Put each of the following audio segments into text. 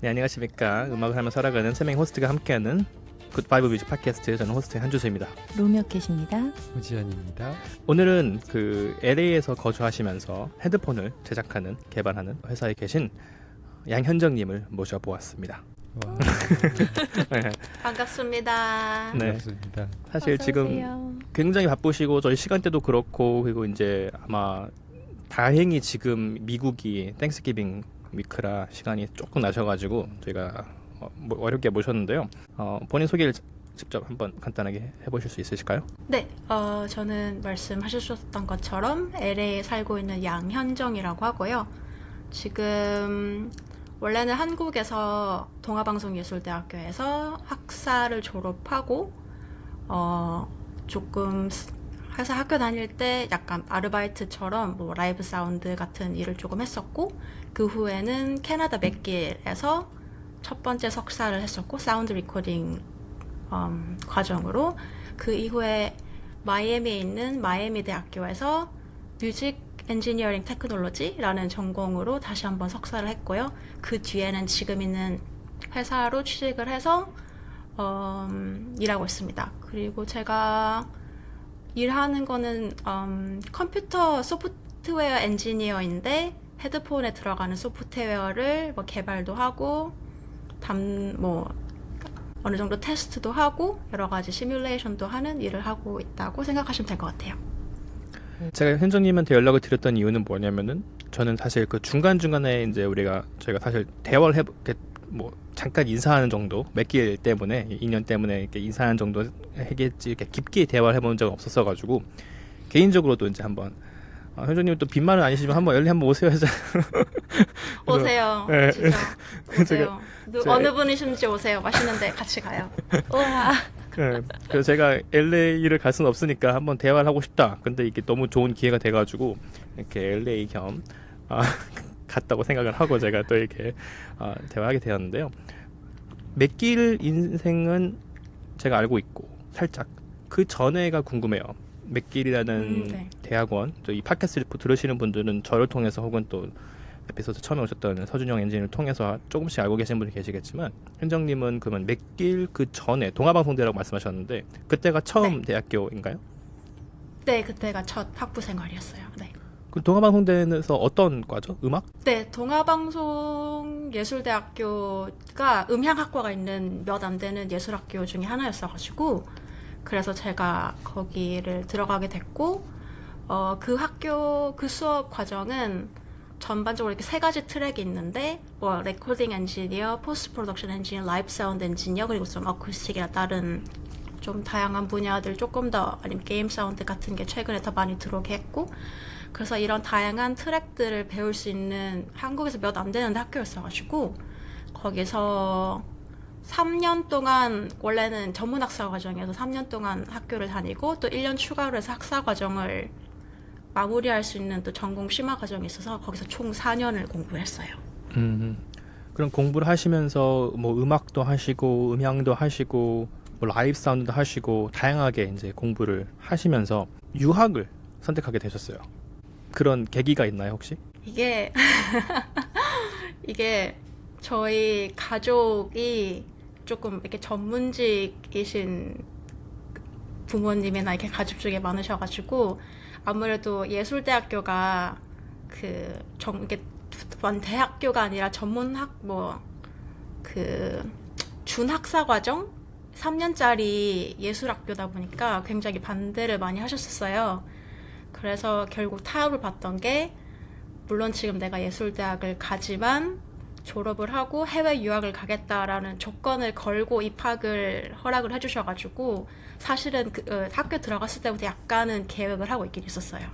네, 안녕하십니까. 음악을 하며 살아가는 세 명의 호스트가 함께하는 굿바이브 뮤직 팟캐스트. 저는 호스트 한주수입니다. 로미오캣입니다. 우지연입니다. 오늘은 그 LA에서 거주하시면서 헤드폰을 제작하는, 개발하는 회사에 계신 양현정님을 모셔보았습니다. 와, 네, 반갑습니다. 네. 반갑습니다. 사실 어서 지금 오세요. 굉장히 바쁘시고 저희 시간대도 그렇고, 그리고 이제 아마 다행히 지금 미국이 땡스기빙 위크라 시간이 조금 나셔가지고 저희가 어렵게 모셨는데요. 본인 소개를 직접 한번 간단하게 해보실 수 있으실까요? 네, 저는 말씀하셨던 것처럼 LA에 살고 있는 양현정이라고 하고요. 지금 원래는 한국에서 동아방송예술대학교에서 학사를 졸업하고 조금 회사 학교 다닐 때 약간 아르바이트처럼 뭐 라이브 사운드 같은 일을 조금 했었고, 그 후에는 캐나다 맥길에서 첫 번째 석사를 했었고, 사운드 리코딩 과정으로. 그 이후에 마이애미에 있는 마이애미 대학교에서 뮤직 엔지니어링 테크놀로지라는 전공으로 다시 한번 석사를 했고요. 그 뒤에는 지금 있는 회사로 취직을 해서 일하고 있습니다. 그리고 제가 일하는 거는 컴퓨터 소프트웨어 엔지니어인데, 헤드폰에 들어가는 소프트웨어를 뭐 개발도 하고 어느 정도 테스트도 하고 여러 가지 시뮬레이션도 하는 일을 하고 있다고 생각하시면 될 것 같아요. 제가 현정님한테 연락을 드렸던 이유는 뭐냐면은, 저는 사실 그 중간중간에 이제 저희가 사실 대화를 뭐 잠깐 인사하는 정도, 맥길 때문에 2년 때문에 이렇게 인사하는 정도 하겠지, 이렇게 깊게 대화를 해본 적은 없었어가지고 개인적으로도 이제 한번 현정님 또 빈말은 아니시지만 한번 열리 한번 오세요 해서 오세요. 네. 진짜 오세요. 제가- 어느 분이신지 오세요. 맛있는데 같이 가요. 우와. 네, 그래서 제가 LA를 갈 수는 없으니까 한번 대화를 하고 싶다. 근데 이게 너무 좋은 기회가 돼가지고 이렇게 LA 겸 갔다고 생각을 하고 제가 또 이렇게 대화하게 되었는데요. 맥길 인생은 제가 알고 있고 살짝 그 전에가 궁금해요. 맥길이라는 네. 대학원, 이 팟캐스트를 들으시는 분들은 저를 통해서 혹은 또 에피소드 처음에 오셨던 서준영 엔지니어를 통해서 조금씩 알고 계신 분이 계시겠지만, 현정님은 그러면 맥길 그 전에 동아방송대라고 말씀하셨는데 그때가 처음 네. 대학교인가요? 네, 그때가 첫 학부 생활이었어요. 네. 그 동아방송대에서 어떤 과죠? 음악? 네, 동아방송예술대학교가 음향학과가 있는 몇 안 되는 예술학교 중에 하나였어가지고, 그래서 제가 거기를 들어가게 됐고, 그 수업 과정은 전반적으로 이렇게 세 가지 트랙이 있는데, 뭐 레코딩 엔지니어, 포스트 프로덕션 엔지니어, 라이브 사운드 엔지니어, 그리고 좀 어쿠스틱이나 다른 좀 다양한 분야들 조금 더, 아니면 게임 사운드 같은 게 최근에 더 많이 들어오게 했고, 그래서 이런 다양한 트랙들을 배울 수 있는 한국에서 몇 안 되는 학교였어가지고, 거기서 3년 동안, 원래는 전문학사 과정이어서 3년 동안 학교를 다니고, 또 1년 추가로 해서 학사 과정을 마무리할 수 있는 또 전공 심화 과정이 있어서 거기서 총 4년을 공부했어요. 그럼 공부를 하시면서 뭐 음악도 하시고 음향도 하시고 뭐 라이브 사운드도 하시고 다양하게 이제 공부를 하시면서 유학을 선택하게 되셨어요. 그런 계기가 있나요, 혹시? 이게 저희 가족이 조금 이렇게 전문직이신 부모님이나 이렇게 가족 중에 많으셔가지고, 아무래도 예술대학교가 이게 대학교가 아니라 준학사 과정 3년짜리 예술학교다 보니까 굉장히 반대를 많이 하셨었어요. 그래서 결국 타협을 봤던 게, 물론 지금 내가 예술대학을 가지만 졸업을 하고 해외 유학을 가겠다라는 조건을 걸고 입학을 허락을 해주셔가지고, 사실은 학교 들어갔을 때부터 약간은 계획을 하고 있긴 있었어요.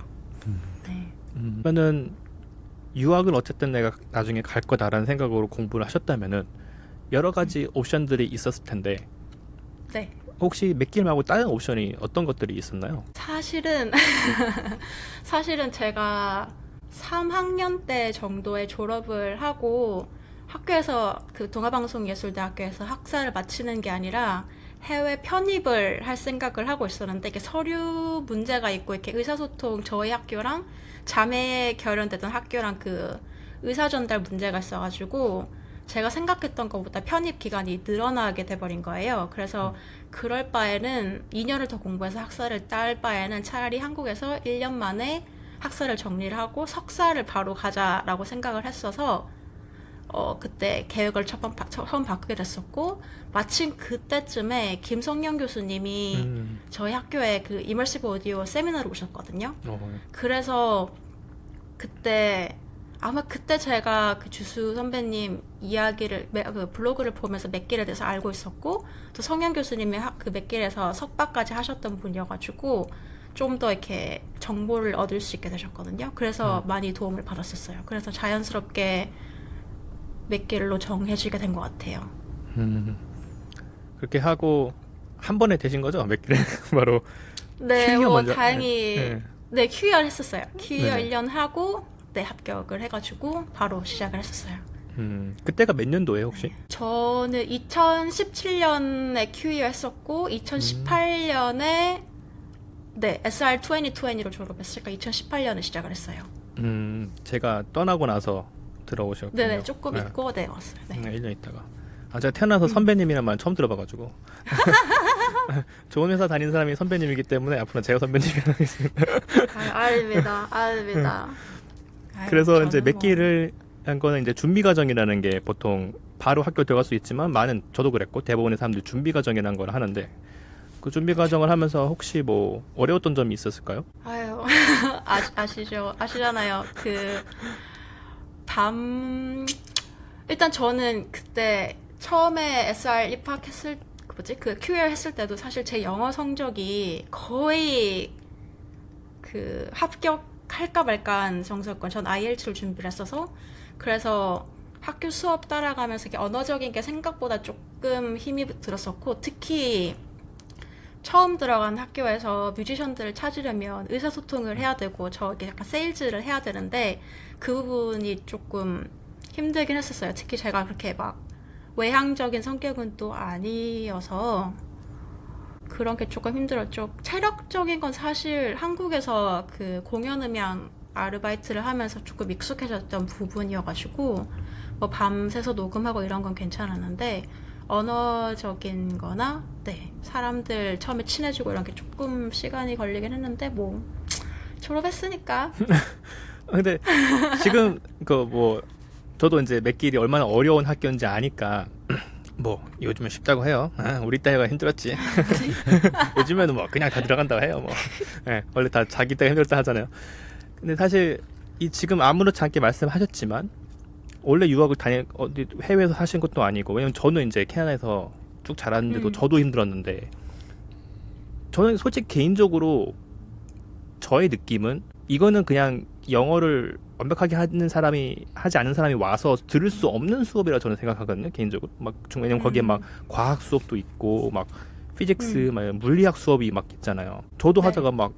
네. 그러면은 유학을 어쨌든 내가 나중에 갈 거다라는 생각으로 공부를 하셨다면은 여러 가지 옵션들이 있었을 텐데, 네. 혹시 맥길 말고 다른 옵션이 어떤 것들이 있었나요? 사실은 제가 3학년 때 정도에 졸업을 하고 학교에서, 그 동아방송예술대학교에서 학사를 마치는 게 아니라 해외 편입을 할 생각을 하고 있었는데, 이게 서류 문제가 있고 이렇게 의사소통, 저희 학교랑 자매 결연되던 학교랑 그 의사 전달 문제가 있어가지고 제가 생각했던 것보다 편입 기간이 늘어나게 돼버린 거예요. 그래서 그럴 바에는 2년을 더 공부해서 학사를 딸 바에는 차라리 한국에서 1년 만에 학사를 정리를 하고 석사를 바로 가자라고 생각을 했어서 그때 계획을 처음 바꾸게 됐었고, 마침 그때쯤에 김성영 교수님이 저희 학교에 그 이머시브 오디오 세미나를 오셨거든요. 그래서 그때 아마 그때 제가 그 주수 선배님 이야기를 그 블로그를 보면서 맥길에 대해서 알고 있었고, 또 성현 교수님이 그 맥길에서 석박까지 하셨던 분이어가지고 좀 더 이렇게 정보를 얻을 수 있게 되셨거든요. 그래서 많이 도움을 받았었어요. 그래서 자연스럽게 맥길로 정해지게 된 것 같아요. 그렇게 하고 한 번에 되신 거죠? 맥길에 바로. 네, QER 먼저. 다행히 네, QER 했었어요. QER 네. 1년 하고 네, 합격을 해가지고 바로 시작을 했었어요. 그때가 몇 년도예요 혹시? 저는 2017년에 QER 했었고 2018년에 네, SR 2020로 졸업했으니까 2018년에 시작을 했어요. 제가 떠나고 나서 들어오셨군요. 네네, 조금 있고 네, 왔어요. 네. 1년 있다가. 제가 태어나서 선배님이란 말 처음 들어봐가지고. 좋은 회사 다닌 사람이 선배님이기 때문에 앞으로 제가 선배님이 하겠습니다. 아닙니다. 그래서 이제 맥기를 한 거는 이제 준비 과정이라는 게 보통 바로 학교 들어갈 수 있지만 저도 그랬고 대부분의 사람들이 준비 과정이라는 걸 하는데, 그 준비 과정을 하면서 혹시 뭐 어려웠던 점이 있었을까요? 아시잖아요. 일단 저는 그때 처음에 SR 입학했을 그 QL 했을 때도 사실 제 영어 성적이 거의 그 합격할까 말까한 정도였거든요. 전 IELTS를 준비를 했어서. 그래서 학교 수업 따라가면서 이렇게 언어적인 게 생각보다 조금 힘이 들었었고, 특히 처음 들어간 학교에서 뮤지션들을 찾으려면 의사소통을 해야 되고 저게 약간 세일즈를 해야 되는데 그 부분이 조금 힘들긴 했었어요. 특히 제가 그렇게 막 외향적인 성격은 또 아니어서 그런 게 조금 힘들었죠. 체력적인 건 사실 한국에서 그 공연음향 아르바이트를 하면서 조금 익숙해졌던 부분이어가지고 뭐 밤새서 녹음하고 이런 건 괜찮았는데, 언어적인 거나 네, 사람들 처음에 친해지고 이런 게 조금 시간이 걸리긴 했는데 뭐 졸업했으니까. 근데 지금 저도 이제 맥길이 얼마나 어려운 학교인지 아니까 뭐 요즘은 쉽다고 해요. 우리 때가 힘들었지. 요즘에는 뭐 그냥 다 들어간다고 해요. 뭐 원래 다 자기 때가 힘들었다 하잖아요. 근데 사실 지금 아무렇지 않게 말씀하셨지만 원래 유학을 어디 해외에서 사신 것도 아니고, 왜냐면 저는 이제 캐나다에서 쭉 자랐는데도 저도 힘들었는데, 저는 솔직히 개인적으로 저의 느낌은 이거는 그냥 영어를 완벽하게 하지 않은 사람이 와서 들을 수 없는 수업이라 저는 생각하거든요, 개인적으로. 왜냐면 거기에 막 과학 수업도 있고 막 피직스, 막 물리학 수업이 막 있잖아요. 저도 네. 하다가 막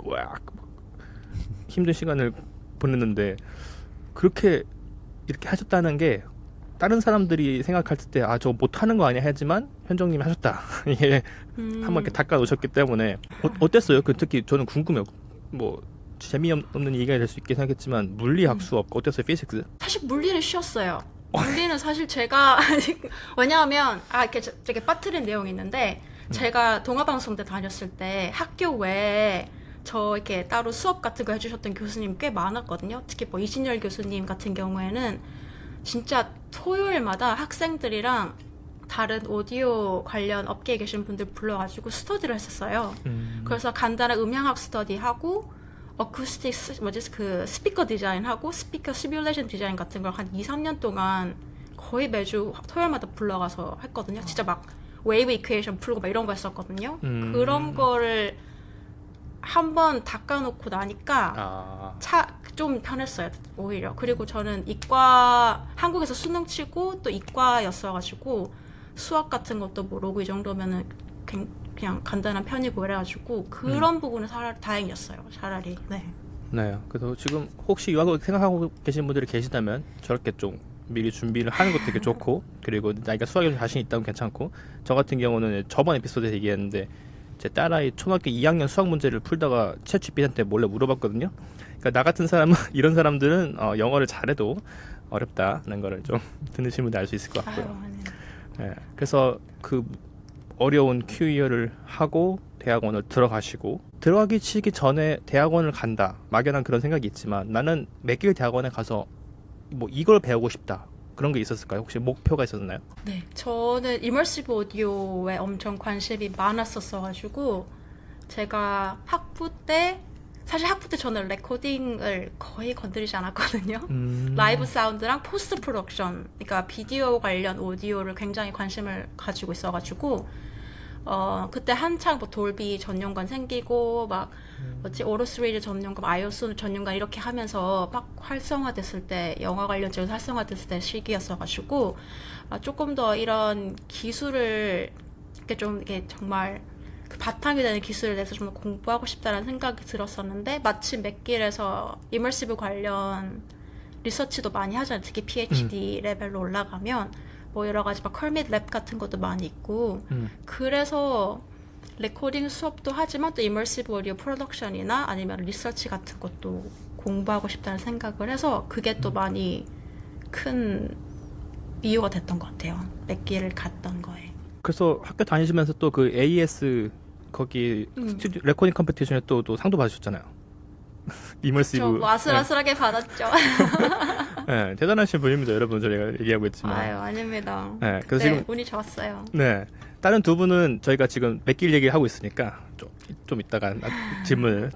힘든 시간을 보냈는데, 그렇게 이렇게 하셨다는 게 다른 사람들이 생각할 때 저 못하는 거 아니야 하지만 현정님이 하셨다. 이게 한번 이렇게 닦아 놓으셨기 때문에 어땠어요? 특히 저는 궁금해요. 뭐 재미없는 얘기가 될 수 있게 생각했지만 물리학 수업 어땠어요? 피직스? 사실 물리는 쉬웠어요. 물리는 사실 제가 왜냐하면 이렇게 되게 빠뜨린 내용이 있는데, 제가 동아방송대 다녔을 때 학교 외에 저 이렇게 따로 수업 같은 거 해주셨던 교수님 꽤 많았거든요. 특히 뭐 이진열 교수님 같은 경우에는 진짜 토요일마다 학생들이랑 다른 오디오 관련 업계에 계신 분들 불러가지고 스터디를 했었어요. 그래서 간단한 음향학 스터디하고 어쿠스틱 스피커 디자인하고 스피커 시뮬레이션 디자인 같은 걸 한 2-3년 동안 거의 매주 토요일마다 불러가서 했거든요. 진짜 막 웨이브 이퀘이션 풀고 막 이런 거 했었거든요. 그런 거를 한번 닦아놓고 나니까 좀 편했어요, 오히려. 그리고 저는 한국에서 수능 치고 또 이과였어가지고 수학 같은 것도 모르고 이 정도면은 그냥 간단한 편이고 그래가지고 그런 부분은 다행이었어요, 차라리. 네. 그래서 지금 혹시 유학을 생각하고 계신 분들이 계시다면 저렇게 좀 미리 준비를 하는 것도 되게 좋고, 그리고 나이가 수학에 좀 자신 있다면 괜찮고, 저 같은 경우는 저번 에피소드에서 얘기했는데 제 딸아이 초등학교 2학년 수학 문제를 풀다가 챗GPT한테 몰래 물어봤거든요. 그러니까 나 같은 사람은 이런 사람들은 영어를 잘해도 어렵다는 거를 좀 듣는 분도 알 수 있을 것 아유, 같고요. 아니에요. 예, 그래서 그 어려운 QE를 하고 대학원을 들어가시고 들어가기 치기 전에 대학원을 간다 막연한 그런 생각이 있지만 나는 맥길 대학원에 가서 뭐 이걸 배우고 싶다 그런 게 있었을까요? 혹시 목표가 있었나요? 네, 저는 이머시브 오디오에 엄청 관심이 많았었어가지고 제가 사실 학부 때 저는 레코딩을 거의 건드리지 않았거든요. 라이브 사운드랑 포스트 프로덕션, 그러니까 비디오 관련 오디오를 굉장히 관심을 가지고 있어가지고 그때 한창 뭐 돌비 전용관 생기고 막 오로스 리드 전용관, 아이오스 전용관 이렇게 하면서 막 활성화됐을 때 영화 관련 쪽에서 활성화됐을 때 시기였어가지고 조금 더 이런 기술을 이렇게 정말 그 바탕이 되는 기술에 대해서 좀 공부하고 싶다는 생각이 들었었는데 마침 맥길에서 이머시브 관련 리서치도 많이 하잖아요. 특히 PhD 레벨로 올라가면 뭐 여러 가지 막 컬밋 랩 같은 것도 많이 있고 그래서 레코딩 수업도 하지만 또 이머시브 오디오 프로덕션이나 아니면 리서치 같은 것도 공부하고 싶다는 생각을 해서 그게 또 많이 큰 이유가 됐던 것 같아요. 맥길을 갔던 거에. 그래서 학교 다니시면서 또 그 AES 거기 스튜디오 레코딩 컴피티션에 또 상도 받으셨잖아요. 이머시브. 저 뭐 아슬아슬하게 받았죠. 네, 대단하신 분입니다, 여러분. 저희가 얘기하고 있지만. 아유, 아닙니다. 네, 그래서 그때 지금 운이 좋았어요. 네, 다른 두 분은 저희가 지금 맥길 얘기를 하고 있으니까 좀 이따가 질문을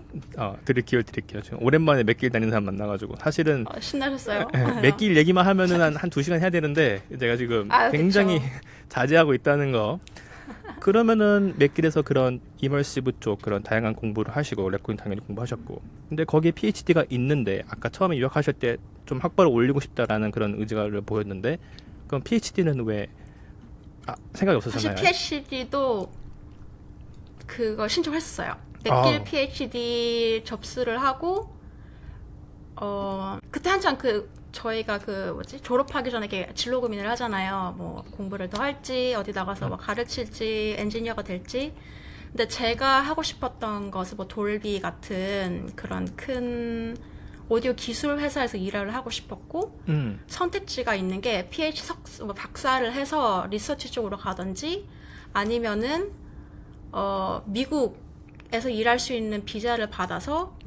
드릴 기회를 드릴게요. 지금 오랜만에 맥길 다니는 사람 만나가지고 사실은 신나셨어요? 맥길 얘기만 하면은 한 2시간 해야 되는데 제가 지금 굉장히 그쵸. 자제하고 있다는 거. 그러면은 맥길에서 그런 이머시브 쪽 그런 다양한 공부를 하시고 레코딩 당연히 공부하셨고 근데 거기에 PhD가 있는데 아까 처음에 유학하실 때 좀 학벌을 올리고 싶다라는 그런 의지를 보였는데 그럼 PhD는 왜 생각이 없으셨나요? 사실 PhD도 그거 신청했었어요. 맥길 PhD 접수를 하고 그때 한창 저희가 졸업하기 전에 이렇게 진로 고민을 하잖아요. 뭐 공부를 더 할지 어디 나가서 막 가르칠지 엔지니어가 될지. 근데 제가 하고 싶었던 것은 뭐 돌비 같은 그런 큰 오디오 기술 회사에서 일을 하고 싶었고 선택지가 있는 게 박사를 해서 리서치 쪽으로 가든지 아니면은 미국에서 일할 수 있는 비자를 받아서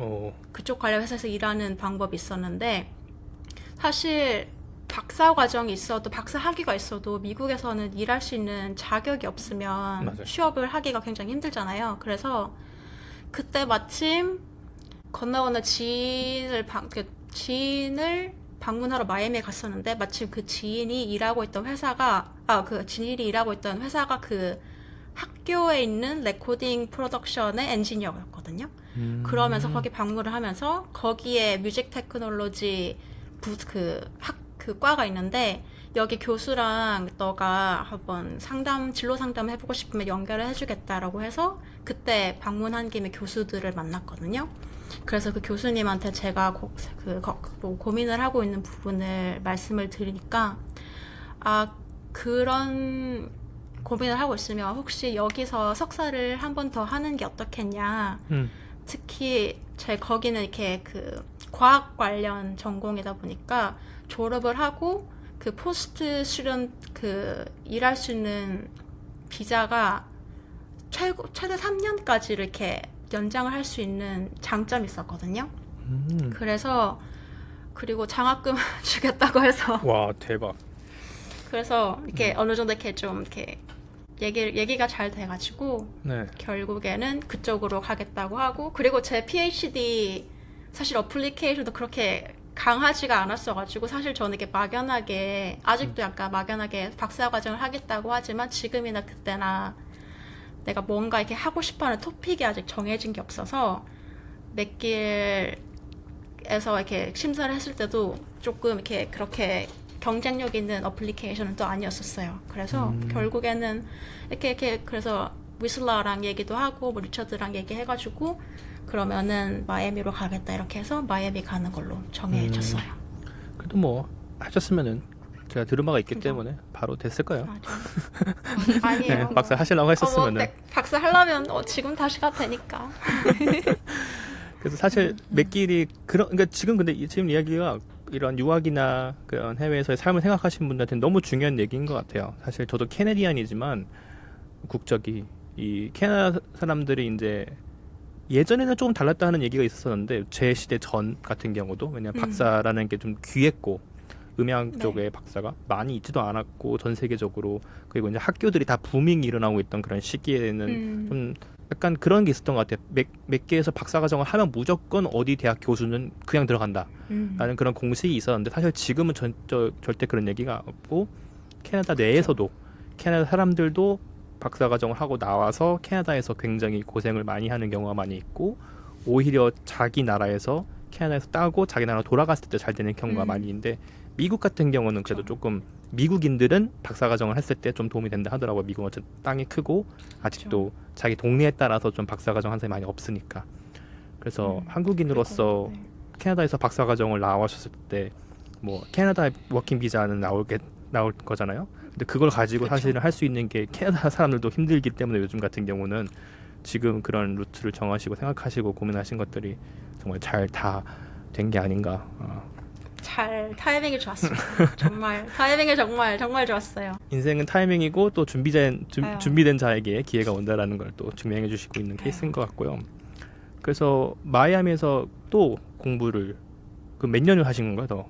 그쪽 관련 회사에서 일하는 방법이 있었는데 사실 박사 과정이 있어도 박사 학위가 있어도 미국에서는 일할 수 있는 자격이 없으면 맞아요. 취업을 하기가 굉장히 힘들잖아요. 그래서 그때 마침 건너건너 지인을 방문하러 마이애미에 갔었는데 마침 그 지인이 일하고 있던 회사가 그 학교에 있는 레코딩 프로덕션의 엔지니어였거든요. 그러면서 거기 방문을 하면서 거기에 뮤직 테크놀로지 그 과가 있는데 여기 교수랑 너가 한번 진로 상담 해보고 싶으면 연결을 해주겠다라고 해서 그때 방문한 김에 교수들을 만났거든요. 그래서 그 교수님한테 제가 고민을 하고 있는 부분을 말씀을 드리니까 그런 고민을 하고 있으면 혹시 여기서 석사를 한 번 더 하는 게 어떻겠냐. 특히 거기는 이렇게 과학 관련 전공이다 보니까 졸업을 하고 포스트 수련 일할 수 있는 비자가 최대 3년까지 이렇게 연장을 할 수 있는 장점이 있었거든요. 그래서 그리고 장학금 주겠다고 해서 와 대박. 그래서 이렇게 어느 정도 이렇게 좀 이렇게 얘기가 잘 돼가지고 네. 결국에는 그쪽으로 가겠다고 하고 그리고 제 PhD 사실 어플리케이션도 그렇게 강하지가 않았어가지고 사실 저는 이렇게 막연하게 아직도 약간 막연하게 박사과정을 하겠다고 하지만 지금이나 그때나 내가 뭔가 이렇게 하고 싶어하는 토픽이 아직 정해진 게 없어서 맥길에서 이렇게 심사를 했을 때도 조금 이렇게 그렇게 경쟁력 있는 어플리케이션은 또 아니었었어요. 그래서 결국에는 이렇게 그래서 위슬러랑 얘기도 하고 뭐 리처드랑 얘기해가지고 그러면은 마이애미로 가겠다 이렇게 해서 마이애미 가는 걸로 정해졌어요. 그래도 뭐 하셨으면은 제가 들은 바가 있기 때문에 바로 됐을 거예요. 아니에요. 네, 박사 하시려고 했었으면은. 박사 하려면 지금 다시 가도 되니까. 그래서 사실 맥길이 그러니까 지금 이야기가 이런 유학이나 그런 해외에서의 삶을 생각하시는 분들한테는 너무 중요한 얘기인 것 같아요. 사실 저도 캐네디안이지만 국적이 이 캐나다 사람들이 이제 예전에는 조금 달랐다 하는 얘기가 있었었는데 제 시대 전 같은 경우도 왜냐면 박사라는 게 좀 귀했고 음향 네. 쪽의 박사가 많이 있지도 않았고 전 세계적으로 그리고 이제 학교들이 다 부밍이 일어나고 있던 그런 시기에는 좀 약간 그런 게 있었던 것 같아요. 몇 개에서 박사과정을 하면 무조건 어디 대학 교수는 그냥 들어간다 라는 그런 공식이 있었는데 사실 지금은 절대 그런 얘기가 없고 캐나다 내에서도 캐나다 사람들도 박사과정을 하고 나와서 캐나다에서 굉장히 고생을 많이 하는 경우가 많이 있고 오히려 자기 나라에서 캐나다에서 따고 자기 나라 돌아갔을 때 잘 되는 경우가 많이 있는데 미국 같은 경우는 그래도 조금 미국인들은 박사과정을 했을 때 좀 도움이 된다 하더라고요. 미국은 어쨌든 땅이 크고 아직도 자기 동네에 따라서 좀 박사과정 한 사람이 많이 없으니까 그래서 한국인으로서 캐나다에서 박사과정을 나오셨을 때 뭐 캐나다 워킹 비자는 나올 거잖아요. 근데 그걸 가지고 그쵸. 사실은 할 수 있는 게 캐나다 사람들도 힘들기 때문에 요즘 같은 경우는 지금 그런 루트를 정하시고 생각하시고 고민하신 것들이 정말 잘 다 된 게 아닌가. 잘 타이밍이 좋았어요. 정말 타이밍이 정말 좋았어요. 인생은 타이밍이고 또 준비된 아유. 자에게 기회가 온다라는 걸 또 증명해 주시고 있는 케이스인 것 같고요. 그래서 마이애미에서 또 공부를 그 몇 년을 하신 건가요? 더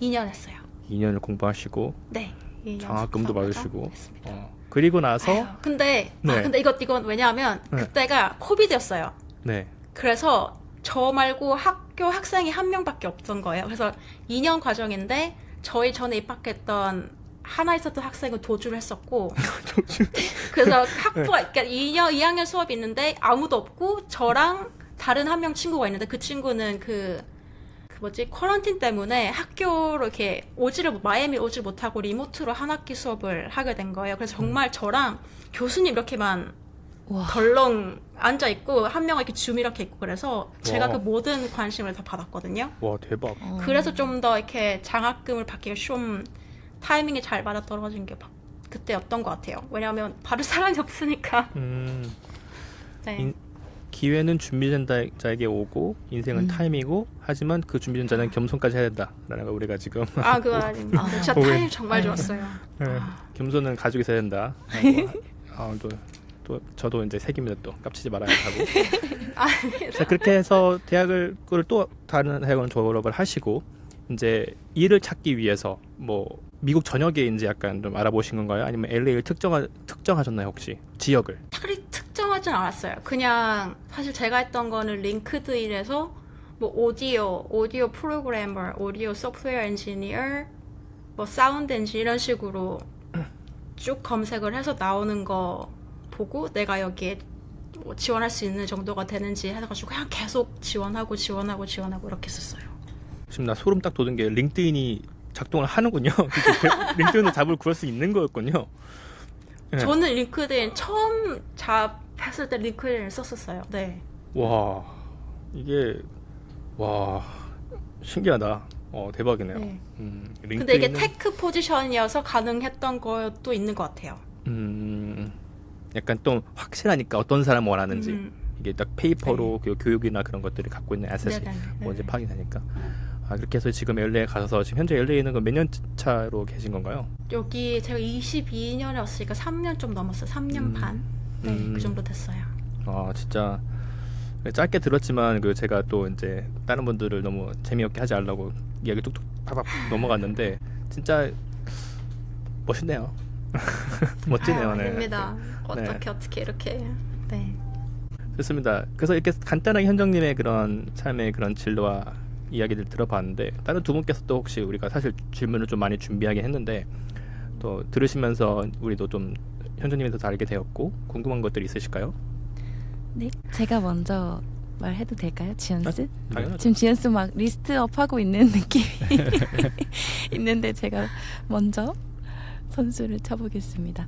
2년 했어요. 2년을 공부하시고 네. 2년 장학금도 석사과정 받으시고 했습니다. 그리고 나서 아유, 근데 네. 근데 이건 왜냐하면 네. 그때가 코비드였어요. 네. 그래서 저 말고 학교 학생이 한 명밖에 없던 거예요. 그래서 2년 과정인데 저희 전에 입학했던 하나 있었던 학생은 도주를 했었고 그래서 학부가 그러니까 2학년 수업이 있는데 아무도 없고 저랑 다른 한 명 친구가 있는데 그 친구는 그 뭐지 쿼런틴 때문에 학교로 이렇게 마이애미 오지를 못하고 리모트로 한 학기 수업을 하게 된 거예요. 그래서 정말 저랑 교수님 이렇게만 와. 덜렁 앉아 있고 한 명은 이렇게 줌 이렇게 있고 그래서 제가 와. 그 모든 관심을 다 받았거든요. 와 대박. 그래서 좀 더 이렇게 장학금을 받기가 좀 타이밍이 잘 맞아 떨어진 게 그때였던 것 같아요. 왜냐하면 받을 사람이 없으니까. 네. 기회는 준비된 자에게 오고 인생은 타임이고 하지만 그 준비된 자는 겸손까지 해야 된다라는 거 우리가 지금 아 그건 아닙니다. 진짜 오해. 타이밍 정말 좋았어요. 겸손은 가지고 있어야 된다. 또 저도 이제 색입니다. 또 깝치지 말아야 하고. 자, 그렇게 해서 대학을 또 다른 대학원 졸업을 하시고 이제 일을 찾기 위해서 뭐 미국 전역에 이제 약간 좀 알아보신 건가요? 아니면 LA를 특정하셨나요 혹시 지역을? 딱히 특정하진 않았어요. 그냥 사실 제가 했던 거는 링크드인에서 뭐 오디오 프로그래머, 오디오 소프트웨어 엔지니어, 뭐 사운드 엔지니어 이런 식으로 쭉 검색을 해서 나오는 거 보고 내가 여기에 뭐 지원할 수 있는 정도가 되는지 해가지고 그냥 계속 지원하고 이렇게 했었어요. 지금 나 소름 딱 돋은 게 링크드인이 작동을 하는군요. 링크드인을 잡을 구할 수 있는 거였군요. 네. 저는 링크드인 처음 잡혔을 때 링크드인을 썼었어요. 네. 와 이게 와 신기하다. 대박이네요. 네. 링크드인은 근데 이게 테크 포지션이어서 가능했던 것도 있는 것 같아요. 약간 좀 확실하니까 어떤 사람 원하는지 이게 딱 페이퍼로 그 교육이나 그런 것들이 갖고 있는 에셋이 이제 파악이 되니까. 그렇게 해서 지금 LA에 가셔서 지금 현재 LA에는 몇 년 차로 계신 건가요? 여기 제가 22년에 왔으니까 3년 좀 넘었어요. 3년 반. 네, 그 정도 됐어요. 진짜 짧게 들었지만 제가 또 이제 다른 분들을 너무 재미없게 하지 않으려고 이야기 뚝뚝 팍팍 넘어갔는데 진짜 멋있네요. 멋지네요. 네. 아닙니다. 네. 어떻게 이렇게. 네. 좋습니다. 그래서 이렇게 간단하게 현정님의 그런 삶의 그런 진로와 이야기를 들어봤는데 다른 두 분께서 또 혹시 우리가 사실 질문을 좀 많이 준비하긴 했는데 또 들으시면서 우리도 좀 현정님에 대해서 알게 되었고 궁금한 것들이 있으실까요? 네, 제가 먼저 말해도 될까요, 지연스? 당연하죠. 지금 지연스 막 리스트업 하고 있는 느낌이 있는데 제가 먼저 선수를 쳐보겠습니다.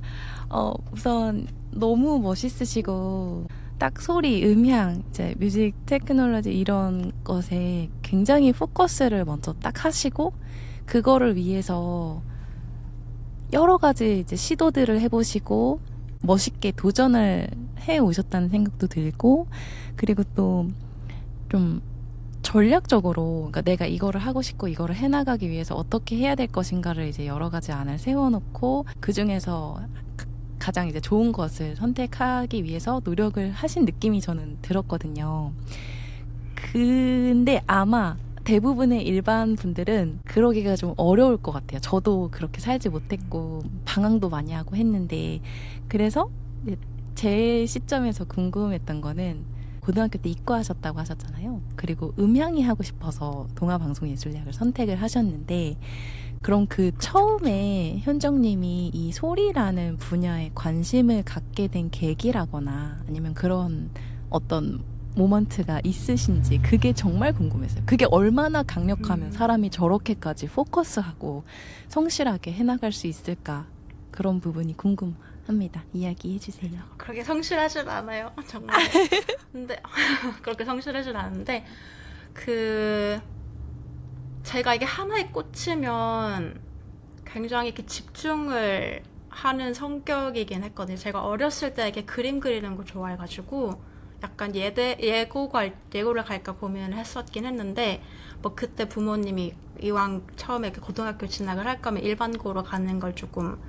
우선 너무 멋있으시고 딱 소리, 음향, 이제 뮤직 테크놀로지 이런 것에 굉장히 포커스를 먼저 딱 하시고 그거를 위해서 여러 가지 이제 시도들을 해보시고 멋있게 도전을 해 오셨다는 생각도 들고 그리고 또 좀 전략적으로 그러니까 내가 이거를 하고 싶고 이거를 해나가기 위해서 어떻게 해야 될 것인가를 이제 여러 가지 안을 세워놓고 그 중에서 가장 이제 좋은 것을 선택하기 위해서 노력을 하신 느낌이 저는 들었거든요. 근데 아마 대부분의 일반 분들은 그러기가 좀 어려울 것 같아요. 저도 그렇게 살지 못했고 방황도 많이 하고 했는데 그래서 제 시점에서 궁금했던 거는 고등학교 때 이과하셨다고 하셨잖아요. 그리고 음향이 하고 싶어서 동아방송예술대학을 선택을 하셨는데 그럼 그 처음에 현정님이 이 소리라는 분야에 관심을 갖게 된 계기라거나 아니면 그런 어떤 모먼트가 있으신지 그게 정말 궁금했어요. 그게 얼마나 강력하면 사람이 저렇게까지 포커스하고 성실하게 해나갈 수 있을까 그런 부분이 궁금합니다. 이야기해 주세요. 그렇게 성실하진 않아요. 정말. 근데 그렇게 성실하진 않은데 제가 이게 하나에 꽂히면 굉장히 이렇게 집중을 하는 성격이긴 했거든요. 제가 어렸을 때 이렇게 그림 그리는 거 좋아해가지고 약간 예고를 갈까 고민을 했었긴 했는데 뭐 그때 부모님이 이왕 처음에 이렇게 고등학교 진학을 할 거면 일반고로 가는 걸 조금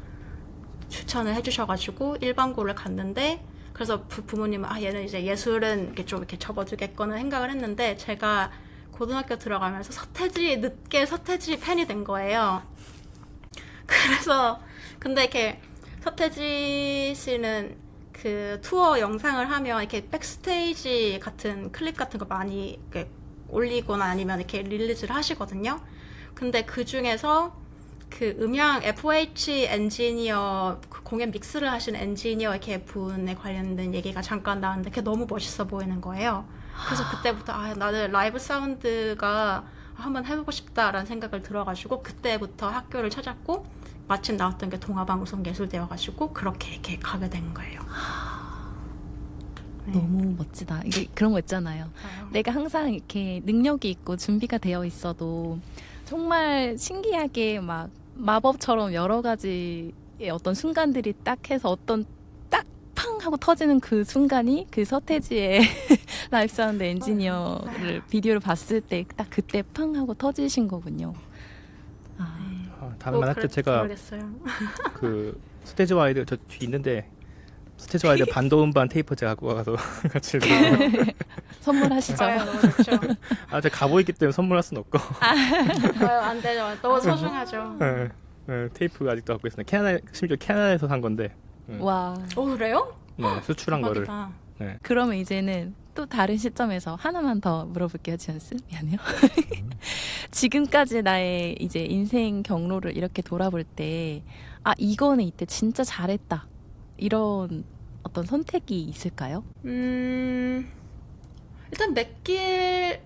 추천을 해주셔가지고 일반고를 갔는데 그래서 부모님은 얘는 이제 예술은 이렇게 좀 이렇게 접어두겠거는 생각을 했는데 제가 고등학교 들어가면서 늦게 서태지 팬이 된 거예요. 그래서 근데 이렇게 서태지 씨는 그 투어 영상을 하면 이렇게 백스테이지 같은 클립 같은 거 많이 이렇게 올리거나 아니면 이렇게 릴리즈를 하시거든요. 근데 그 중에서 그 음향 FOH 엔지니어 공연 믹스를 하시는 엔지니어 이렇게 분에 관련된 얘기가 잠깐 나왔는데 그게 너무 멋있어 보이는 거예요. 그래서 그때부터 나는 라이브 사운드가 한번 해보고 싶다라는 생각을 들어가지고 그때부터 학교를 찾았고 마침 나왔던 게 동아방송예술대여가지고 그렇게 이렇게 가게 된 거예요. 네. 너무 멋지다. 이게 그런 거 있잖아요. 내가 항상 이렇게 능력이 있고 준비가 되어 있어도 정말 신기하게 막 마법처럼 여러 가지의 어떤 순간들이 딱 해서 어떤 딱 팡 하고 터지는 그 순간이 그 서태지의 라이브 사운드 엔지니어를 비디오를 봤을 때 딱 그때 팡 하고 터지신 거군요. 다음에 할때 제가 모르겠어요. 그 스테이지와 아이들 저 뒤 있는데 스테이지와 아이들 반도음반 테이프 제가 갖고 가서 같이 선물하시죠. 너무 좋죠. 제가 가보이기 때문에 선물할 수는 없고 안 되죠. 너무 소중하죠. 테이프가 아직도 갖고 있습니다. 심지어 캐나다에서 산 건데 와. 그래요? 수출한 거를 대박이다. 그러면 이제는 또 다른 시점에서 하나만 더 물어볼게요, 지연스. 미안해요. 지금까지 나의 이제 인생 경로를 이렇게 돌아볼 때, 이거는 이때 진짜 잘했다. 이런 어떤 선택이 있을까요? 일단 맥길을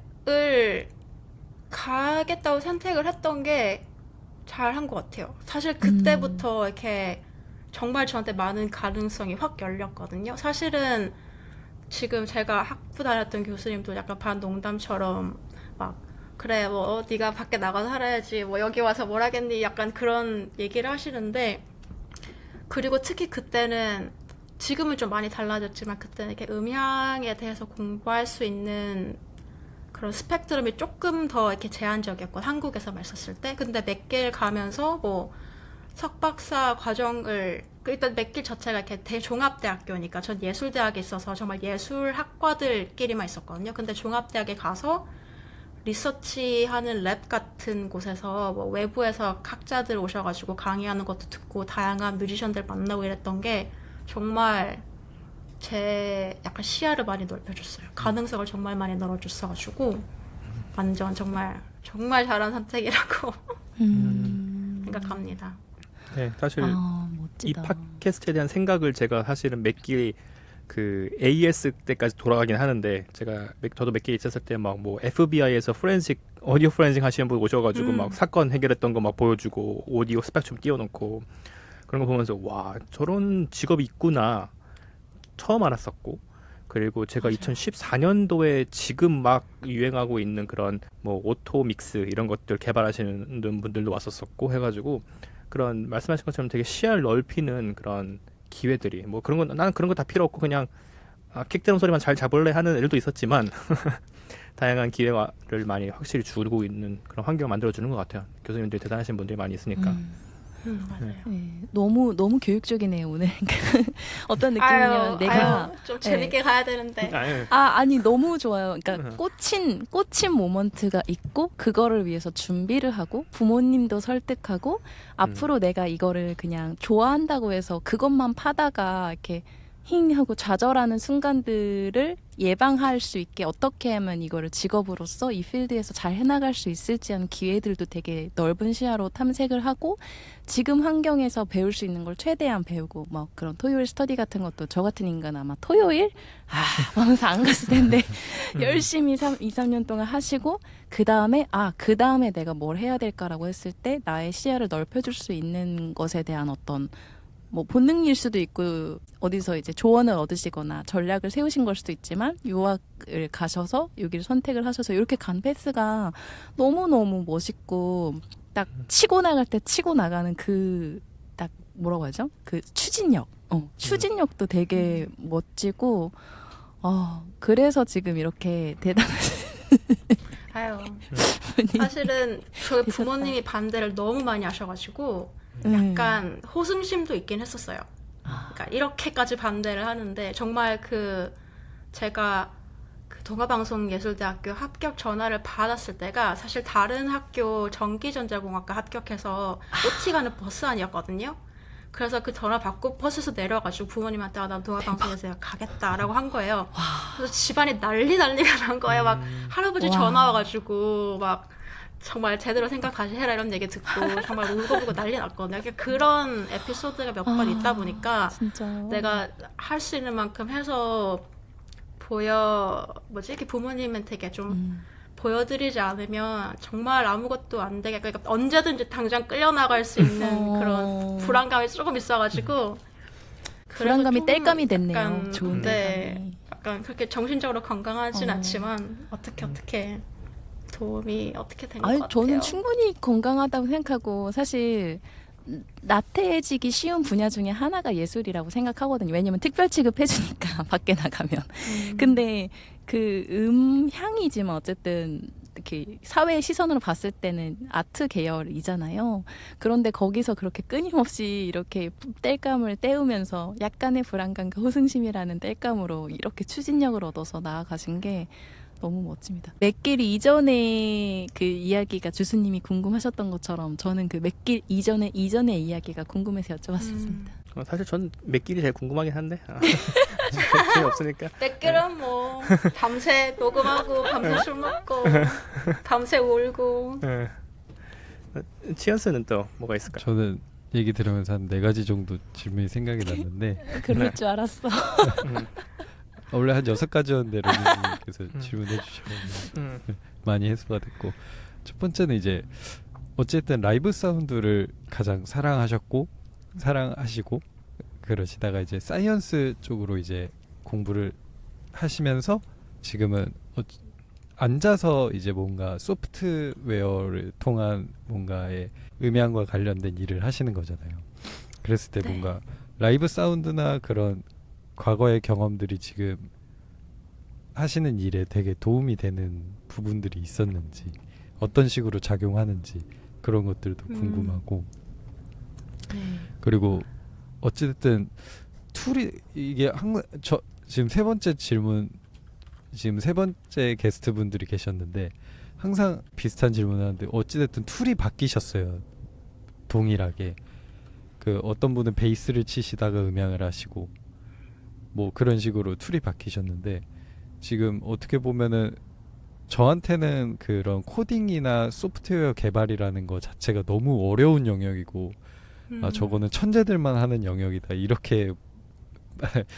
가겠다고 선택을 했던 게 잘한 것 같아요. 사실 그때부터 이렇게 정말 저한테 많은 가능성이 확 열렸거든요. 사실은 지금 제가 학부 다녔던 교수님도 약간 반농담처럼 막 그래 뭐 네가 밖에 나가서 살아야지 뭐 여기 와서 뭘 하겠니 약간 그런 얘기를 하시는데 그리고 특히 그때는 지금은 좀 많이 달라졌지만 그때는 이렇게 음향에 대해서 공부할 수 있는 그런 스펙트럼이 조금 더 이렇게 제한적이었고 한국에서만 있었을 때 근데 맥길 가면서 뭐 석박사 과정을 일단 맥길 자체가 이렇게 대종합대학교니까 전 예술대학에 있어서 정말 예술학과들끼리만 있었거든요. 근데 종합대학에 가서 리서치하는 랩 같은 곳에서 뭐 외부에서 학자들 오셔가지고 강의하는 것도 듣고 다양한 뮤지션들 만나고 이랬던 게 정말 제 약간 시야를 많이 넓혀줬어요. 가능성을 정말 많이 열어줬어가지고 완전 정말 잘한 선택이라고 생각합니다. 네, 사실 이 멋지다. 팟캐스트에 대한 생각을 제가 사실은 맥길이 그 AS 때까지 돌아가긴 하는데 저도 맥길에 있었을 때 막 뭐 FBI에서 오디오 포렌식 하시는 분 오셔가지고 막 사건 해결했던 거 막 보여주고 오디오 스펙트럼 띄워놓고 그런 거 보면서 와 저런 직업이 있구나 처음 알았었고 그리고 제가 2014년도에 지금 막 유행하고 있는 그런 뭐 오토 믹스 이런 것들 개발하시는 분들도 왔었었고 해가지고 그런 말씀하신 것처럼 되게 시야를 넓히는 그런 기회들이 뭐 그런 건 나는 그런 거 다 필요 없고 그냥 킥드럼 소리만 잘 잡을래 하는 애들도 있었지만 다양한 기회를 많이 확실히 주고 있는 그런 환경을 만들어주는 것 같아요. 교수님들이 대단하신 분들이 많이 있으니까. 맞아요. 네, 너무 너무 교육적이네요 오늘. 어떤 느낌이냐면 내가 좀 재밌게 가야 되는데. 아니 너무 좋아요. 그러니까 꽂힌 모먼트가 있고 그거를 위해서 준비를 하고 부모님도 설득하고 앞으로 내가 이거를 그냥 좋아한다고 해서 그것만 파다가 이렇게 힝 하고 좌절하는 순간들을 예방할 수 있게 어떻게 하면 이거를 직업으로서 이 필드에서 잘 해나갈 수 있을지 하는 기회들도 되게 넓은 시야로 탐색을 하고 지금 환경에서 배울 수 있는 걸 최대한 배우고 뭐 그런 토요일 스터디 같은 것도 저 같은 인간 아마 토요일? 하면서 안 갔을 텐데 열심히 2, 3년 동안 하시고 그 다음에 내가 뭘 해야 될까라고 했을 때 나의 시야를 넓혀줄 수 있는 것에 대한 어떤 뭐 본능일 수도 있고 어디서 이제 조언을 얻으시거나 전략을 세우신 걸 수도 있지만 유학을 가셔서 여기를 선택을 하셔서 이렇게 간 패스가 너무너무 멋있고 딱 치고 나갈 때 치고 나가는 그 딱 뭐라고 하죠? 그 추진력도 되게 멋지고 그래서 지금 이렇게 대단하신 아유, 분이 사실은 저희 부모님이 반대를 너무 많이 하셔가지고 약간 호승심도 있긴 했었어요. 그러니까 이렇게까지 반대를 하는데 정말 제가 그 동아방송예술대학교 합격 전화를 받았을 때가 사실 다른 학교 전기전자공학과 합격해서 OT 가는 버스 안이었거든요. 그래서 그 전화 받고 버스에서 내려가지고 부모님한테 난 동아방송에서 가겠다라고 한 거예요. 그래서 집안이 난리가 난 거예요. 막 할아버지 전화 와가지고 막 정말 제대로 생각 다시 해라 이런 얘기 듣고 정말 울고불고 난리 났거든요. 그런 에피소드가 몇 번 있다 보니까 진짜 내가 할 수 있는 만큼 해서 이렇게 부모님한테 이렇게 좀 보여드리지 않으면 정말 아무것도 안 되게 그러니까 언제든지 당장 끌려나갈 수 있는 그런 불안감이 조금 있어가지고 불안감이 조금 땔감이 됐네요. 약간, 좋은 땔감이. 약간 그렇게 정신적으로 건강하진 않지만 어떻게 도움이 어떻게 된 것 같아요. 저는 충분히 건강하다고 생각하고 사실 나태해지기 쉬운 분야 중에 하나가 예술이라고 생각하거든요. 왜냐면 특별 취급해주니까 밖에 나가면. 근데 그 향이지만 어쨌든 이렇게 사회의 시선으로 봤을 때는 아트 계열이잖아요. 그런데 거기서 그렇게 끊임없이 이렇게 땔감을 떼우면서 약간의 불안감과 호승심이라는 땔감으로 이렇게 추진력을 얻어서 나아가신 게 너무 멋집니다. 맥길 이전의 그 이야기가 주수님이 궁금하셨던 것처럼 저는 그 맥길 이전의 이야기가 궁금해서 여쭤봤습니다. 사실 전 맥길이 제일 궁금하긴 한데 재미없으니까. 맥길은 뭐 밤새 녹음하고 밤새 술 먹고 밤새 울고. 치언스는 또 뭐가 있을까요? 저는 얘기 들으면서 한 4가지 정도 질문이 생각이 났는데 그럴 줄 알았어. 원래 한 6가지였는데 로니님께서 질문해 주셔서 많이 해소가 됐고, 첫 번째는 이제 어쨌든 라이브 사운드를 가장 사랑하시고 그러시다가 이제 사이언스 쪽으로 이제 공부를 하시면서 지금은 앉아서 이제 뭔가 소프트웨어를 통한 뭔가의 음향과 관련된 일을 하시는 거잖아요. 그랬을 때 뭔가 라이브 사운드나 그런 과거의 경험들이 지금 하시는 일에 되게 도움이 되는 부분들이 있었는지, 어떤 식으로 작용하는지 그런 것들도 궁금하고, 그리고 어쨌든 툴이 이게 항상 지금 세 번째 게스트 분들이 계셨는데 항상 비슷한 질문을 하는데 어찌됐든 툴이 바뀌셨어요. 동일하게 어떤 분은 베이스를 치시다가 음향을 하시고 뭐 그런 식으로 툴이 바뀌셨는데, 지금 어떻게 보면은 저한테는 그런 코딩이나 소프트웨어 개발이라는 거 자체가 너무 어려운 영역이고 저거는 천재들만 하는 영역이다 이렇게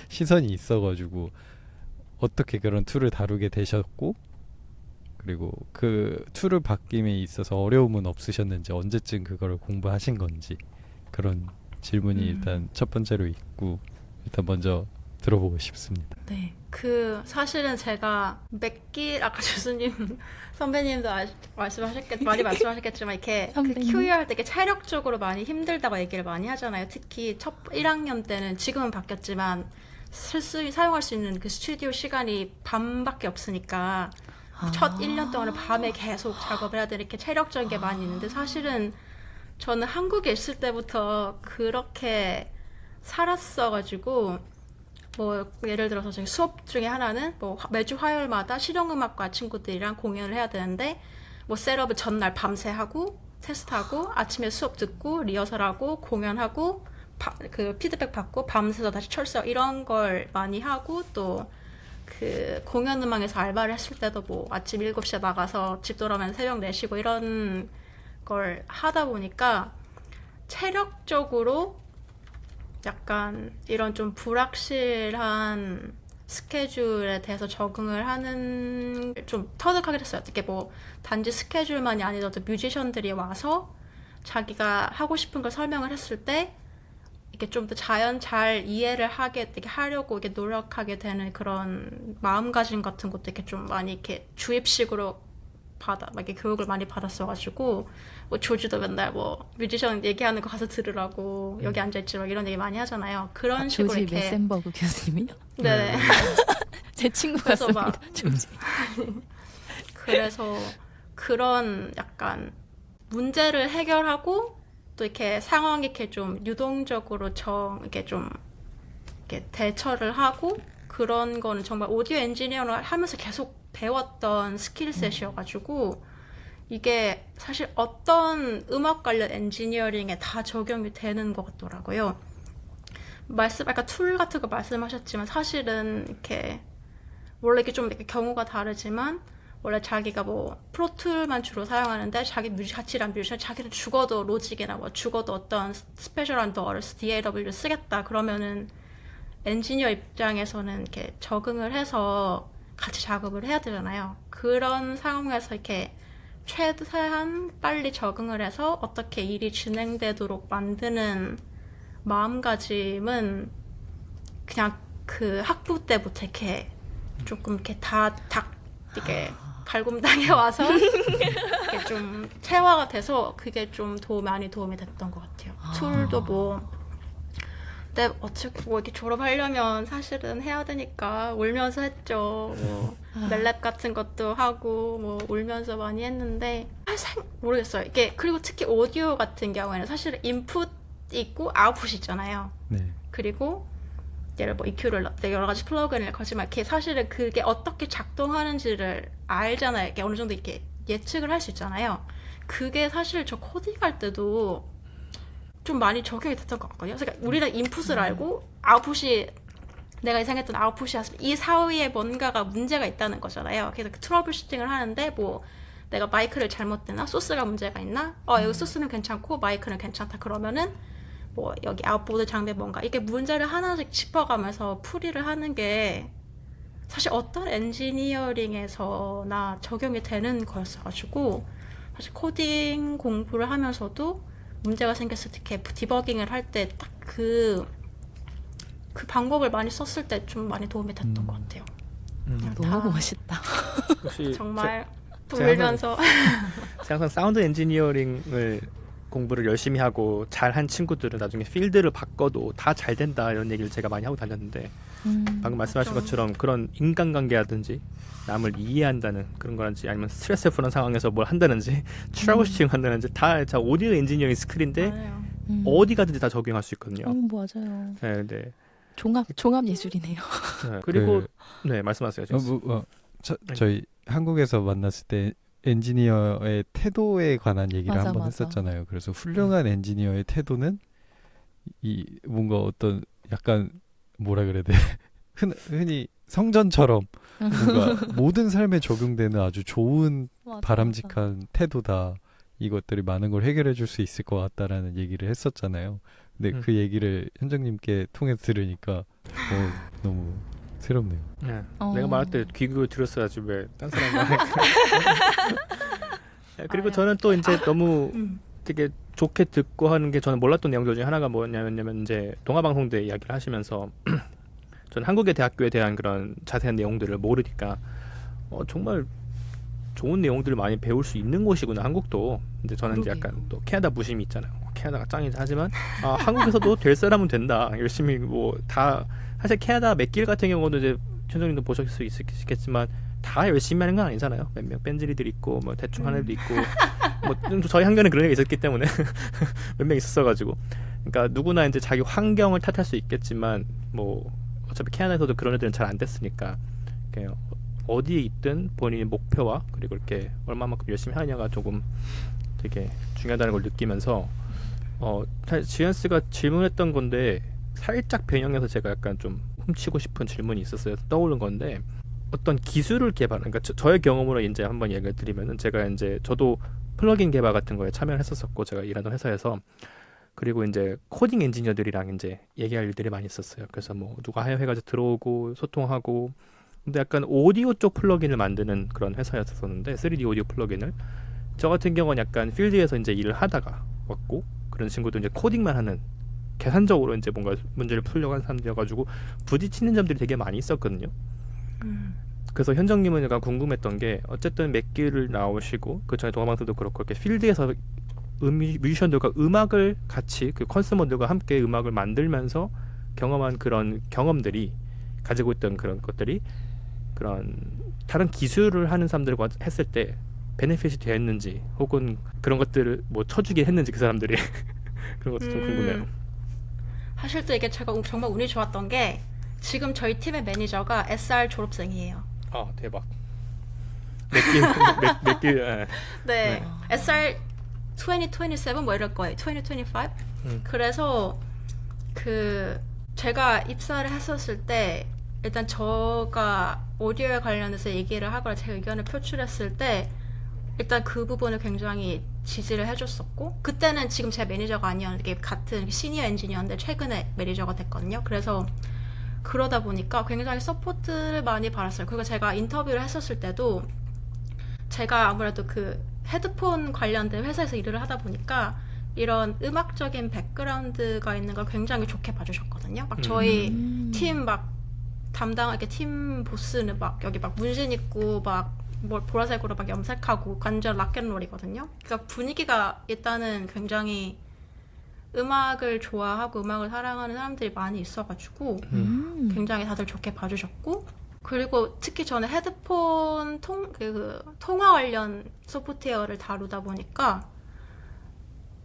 시선이 있어가지고 어떻게 그런 툴을 다루게 되셨고, 그리고 그 툴을 바뀜에 있어서 어려움은 없으셨는지, 언제쯤 그거를 공부하신 건지, 그런 질문이 일단 첫 번째로 있고 일단 먼저 들어보고 싶습니다. 네, 사실은 제가 맥길 아까 교수님 선배님도 많이 말씀하셨겠지만 이렇게 QE 할 때 이렇게 체력적으로 많이 힘들다고 얘기를 많이 하잖아요. 특히 1학년 때는 지금은 바뀌었지만 사용할 수 있는 그 스튜디오 시간이 밤밖에 없으니까 첫 1년 동안은 밤에 계속 작업을 해야 되는 이렇게 체력적인 게 많이 있는데 사실은 저는 한국에 있을 때부터 그렇게 살았어가지고 뭐 예를 들어서 저희 수업 중에 하나는 뭐 매주 화요일마다 실용음악과 친구들이랑 공연을 해야 되는데 뭐 셋업을 전날 밤새 하고 테스트하고 아침에 수업 듣고 리허설하고 공연하고 그 피드백 받고 밤새서 다시 철수 이런 걸 많이 하고 또 그 공연 음악에서 알바를 했을 때도 뭐 아침 7시에 나가서 집 돌아오면 새벽 4시고 이런 걸 하다 보니까 체력적으로 약간 이런 좀 불확실한 스케줄에 대해서 적응을 하는 좀 터득하게 됐어요. 어떻게 뭐 단지 스케줄만이 아니더라도 뮤지션들이 와서 자기가 하고 싶은 걸 설명을 했을 때 이렇게 좀 더 잘 이해를 되게 하려고 이렇게 노력하게 되는 그런 마음가짐 같은 것도 이렇게 좀 많이 이렇게 주입식으로 막 이렇게 교육을 많이 받았어가지고 뭐 조지도 맨날 뭐 뮤지션 얘기하는 거 가서 들으라고 여기 앉아있지 막 이런 얘기 많이 하잖아요. 그런 식으로 조지 이렇게 메센버그 교수님이요? 네. 제 친구 그래서 같습니다. 조지. 그래서 그런 약간 문제를 해결하고 또 이렇게 상황이 이렇게 좀 유동적으로 이렇게 좀 이렇게 대처를 하고 그런 거는 정말 오디오 엔지니어를 하면서 계속 배웠던 스킬셋이어가지고 이게 사실 어떤 음악 관련 엔지니어링에 다 적용이 되는 것 같더라고요. 아까 툴 같은 거 말씀하셨지만 사실은 이렇게 원래 이게 좀 이렇게 경우가 다르지만 원래 자기가 뭐 프로툴만 주로 사용하는데 같이 일한 뮤지션 자기는 죽어도 로직이나 뭐 죽어도 어떤 스페셜한 더러스 DAW를 쓰겠다 그러면은 엔지니어 입장에서는 이렇게 적응을 해서 같이 작업을 해야 되잖아요. 그런 상황에서 이렇게 최대한 빨리 적응을 해서 어떻게 일이 진행되도록 만드는 마음가짐은 그냥 그 학부 때부터 이렇게 조금 이렇게 이렇게 갈굼당해 와서 이렇게 좀 체화가 돼서 그게 좀 많이 도움이 됐던 것 같아요. 툴도 뭐 근데 어차피 뭐 이렇게 졸업하려면 사실은 해야 되니까 울면서 했죠. 뭐 멜랩 같은 것도 하고 뭐 울면서 많이 했는데 모르겠어요. 이게 그리고 특히 오디오 같은 경우에는 사실 인풋 있고 아웃풋이 있잖아요. 네. 그리고 예를 뭐 EQ를 여러 가지 플러그인을 거지만 이렇게 사실은 그게 어떻게 작동하는지를 알잖아요. 이렇게 어느 정도 이렇게 예측을 할 수 있잖아요. 그게 사실 저 코딩할 때도 좀 많이 적용이 됐던 것 같거든요. 그러니까 우리는 인풋을 알고 아웃풋이 내가 예상했던 아웃풋이 이 사이에 뭔가가 문제가 있다는 거잖아요. 그래서 그 트러블 슈팅을 하는데 뭐 내가 마이크를 잘못 댔나? 소스가 문제가 있나? 여기 소스는 괜찮고 마이크는 괜찮다. 그러면은 뭐 여기 아웃보드 장비 뭔가 이게 문제를 하나씩 짚어가면서 풀이를 하는 게 사실 어떤 엔지니어링에서나 적용이 되는 거였어가지고 사실 코딩 공부를 하면서도 문제가 생겼을 때 이렇게 디버깅을 할 때 딱 그 방법을 많이 썼을 때 좀 많이 도움이 됐던 것 같아요. 그냥 너무 멋있다. 혹시 정말 울면서 제가 항상 사운드 엔지니어링을 공부를 열심히 하고 잘한 친구들은 나중에 필드를 바꿔도 다 잘 된다 이런 얘기를 제가 많이 하고 다녔는데 방금 말씀하신 것처럼 그런 인간관계라든지 남을 이해한다는 그런 거라든지 아니면 스트레스풀한 상황에서 뭘 한다든지 트러블슈팅 한다든지 다 오디오 엔지니어링 스킬인데 맞아요. 어디 가든지 다 적용할 수 있거든요. 맞아요. 네, 네. 종합 예술이네요. 네, 그리고 네 말씀하세요. 저희 한국에서 만났을 때 엔지니어의 태도에 관한 얘기를 맞아, 한번 맞아. 했었잖아요. 그래서 훌륭한 엔지니어의 태도는 이 뭔가 어떤 약간 뭐라 그래야 돼? 흔히 성전처럼 뭔가 모든 삶에 적용되는 아주 좋은 맞아, 바람직한 태도다. 이것들이 많은 걸 해결해 줄 수 있을 것 같다라는 얘기를 했었잖아요. 근데 그 얘기를 현정님께 통해서 들으니까 너무 새롭네요. 네. 내가 말할 때 귀 기울여 들었어야지 왜 딴 사람 말해. 그리고 저는 또 이제 너무 되게 좋게 듣고 하는 게 저는 몰랐던 내용들 중에 하나가 뭐냐면 이제 동아방송대 이야기를 하시면서 저는 한국의 대학교에 대한 그런 자세한 내용들을 모르니까 정말 좋은 내용들을 많이 배울 수 있는 곳이구나 한국도. 근데 저는 이제 약간 또 캐나다 무심이 있잖아요. 캐나다가 짱이지 하지만 한국에서도 될 사람은 된다. 열심히 뭐 다 사실 캐나다 맥길 같은 경우도 이제 현정님도 보셨을 수 있겠지만 다 열심히 하는 건 아니잖아요. 몇 명 뺀질이들 있고 뭐 대충 하는 애도 있고 뭐 저희 학교는 그런 애가 있었기 때문에 몇 명 있었어가지고 그러니까 누구나 이제 자기 환경을 탓할 수 있겠지만 뭐 어차피 캐나다에서도 그런 애들은 잘 안 됐으니까 그냥 어디에 있든 본인의 목표와 그리고 이렇게 얼마만큼 열심히 하느냐가 조금 되게 중요하다는 걸 느끼면서 사실 지연스가 질문했던 건데 살짝 변형해서 제가 약간 좀 훔치고 싶은 질문이 있었어요. 떠오른 건데 어떤 기술을 개발, 그러니까 저의 경험으로 이제 한번 얘기를 드리면은 제가 이제 저도 플러긴 개발 같은 거에 참여를 했었었고 제가 일하던 회사에서 그리고 이제 코딩 엔지니어들이랑 이제 얘기할 일들이 많이 있었어요. 그래서 뭐 누가 해가지고 들어오고 소통하고 근데 약간 오디오 쪽 플러긴을 만드는 그런 회사였었는데 3D 오디오 플러긴을 저 같은 경우는 약간 필드에서 이제 일을 하다가 왔고 그런 친구도 이제 코딩만 하는 계산적으로 이제 뭔가 문제를 풀려고 하는 사람들이어가지고 부딪히는 점들이 되게 많이 있었거든요. 그래서 현정님은 약간 궁금했던 게 어쨌든 맥기를 나오시고 그 전에 동아방송도 그렇고 이렇게 필드에서 뮤지션들과 음악을 같이 그 컨슈머들과 함께 음악을 만들면서 경험한 그런 경험들이 가지고 있던 그런 것들이 그런 다른 기술을 하는 사람들과 했을 때 베네핏이 되었는지 혹은 그런 것들을 뭐 쳐주긴 했는지 그 사람들이 그런 것도 좀 궁금해요. 사실 또 이게 제가 정말 운이 좋았던 게 지금 저희 팀의 매니저가 SR 졸업생이에요. 아 대박. 맥길 네. SR 2027 뭐 이럴 거예요. 2025. 그래서 그 제가 입사를 했었을 때 일단 저가 오디오에 관련해서 얘기를 하거나 제 의견을 표출했을 때 일단 그 부분을 굉장히 지지를 해줬었고 그때는 지금 제 매니저가 아니었는데 같은 시니어 엔지니어인데 최근에 매니저가 됐거든요. 그래서 그러다 보니까 굉장히 서포트를 많이 받았어요. 그리고 제가 인터뷰를 했었을 때도 제가 아무래도 그 헤드폰 관련된 회사에서 일을 하다 보니까 이런 음악적인 백그라운드가 있는 걸 굉장히 좋게 봐주셨거든요. 막 저희 팀 막 담당 이렇게 팀 보스는 막 여기 막 문신 있고 막 뭘 보라색으로 막 염색하고 완전 락앤롤이거든요. 그러니까 분위기가 일단은 굉장히 음악을 좋아하고 음악을 사랑하는 사람들이 많이 있어가지고 굉장히 다들 좋게 봐주셨고 그리고 특히 저는 헤드폰 통화 관련 소프트웨어를 다루다 보니까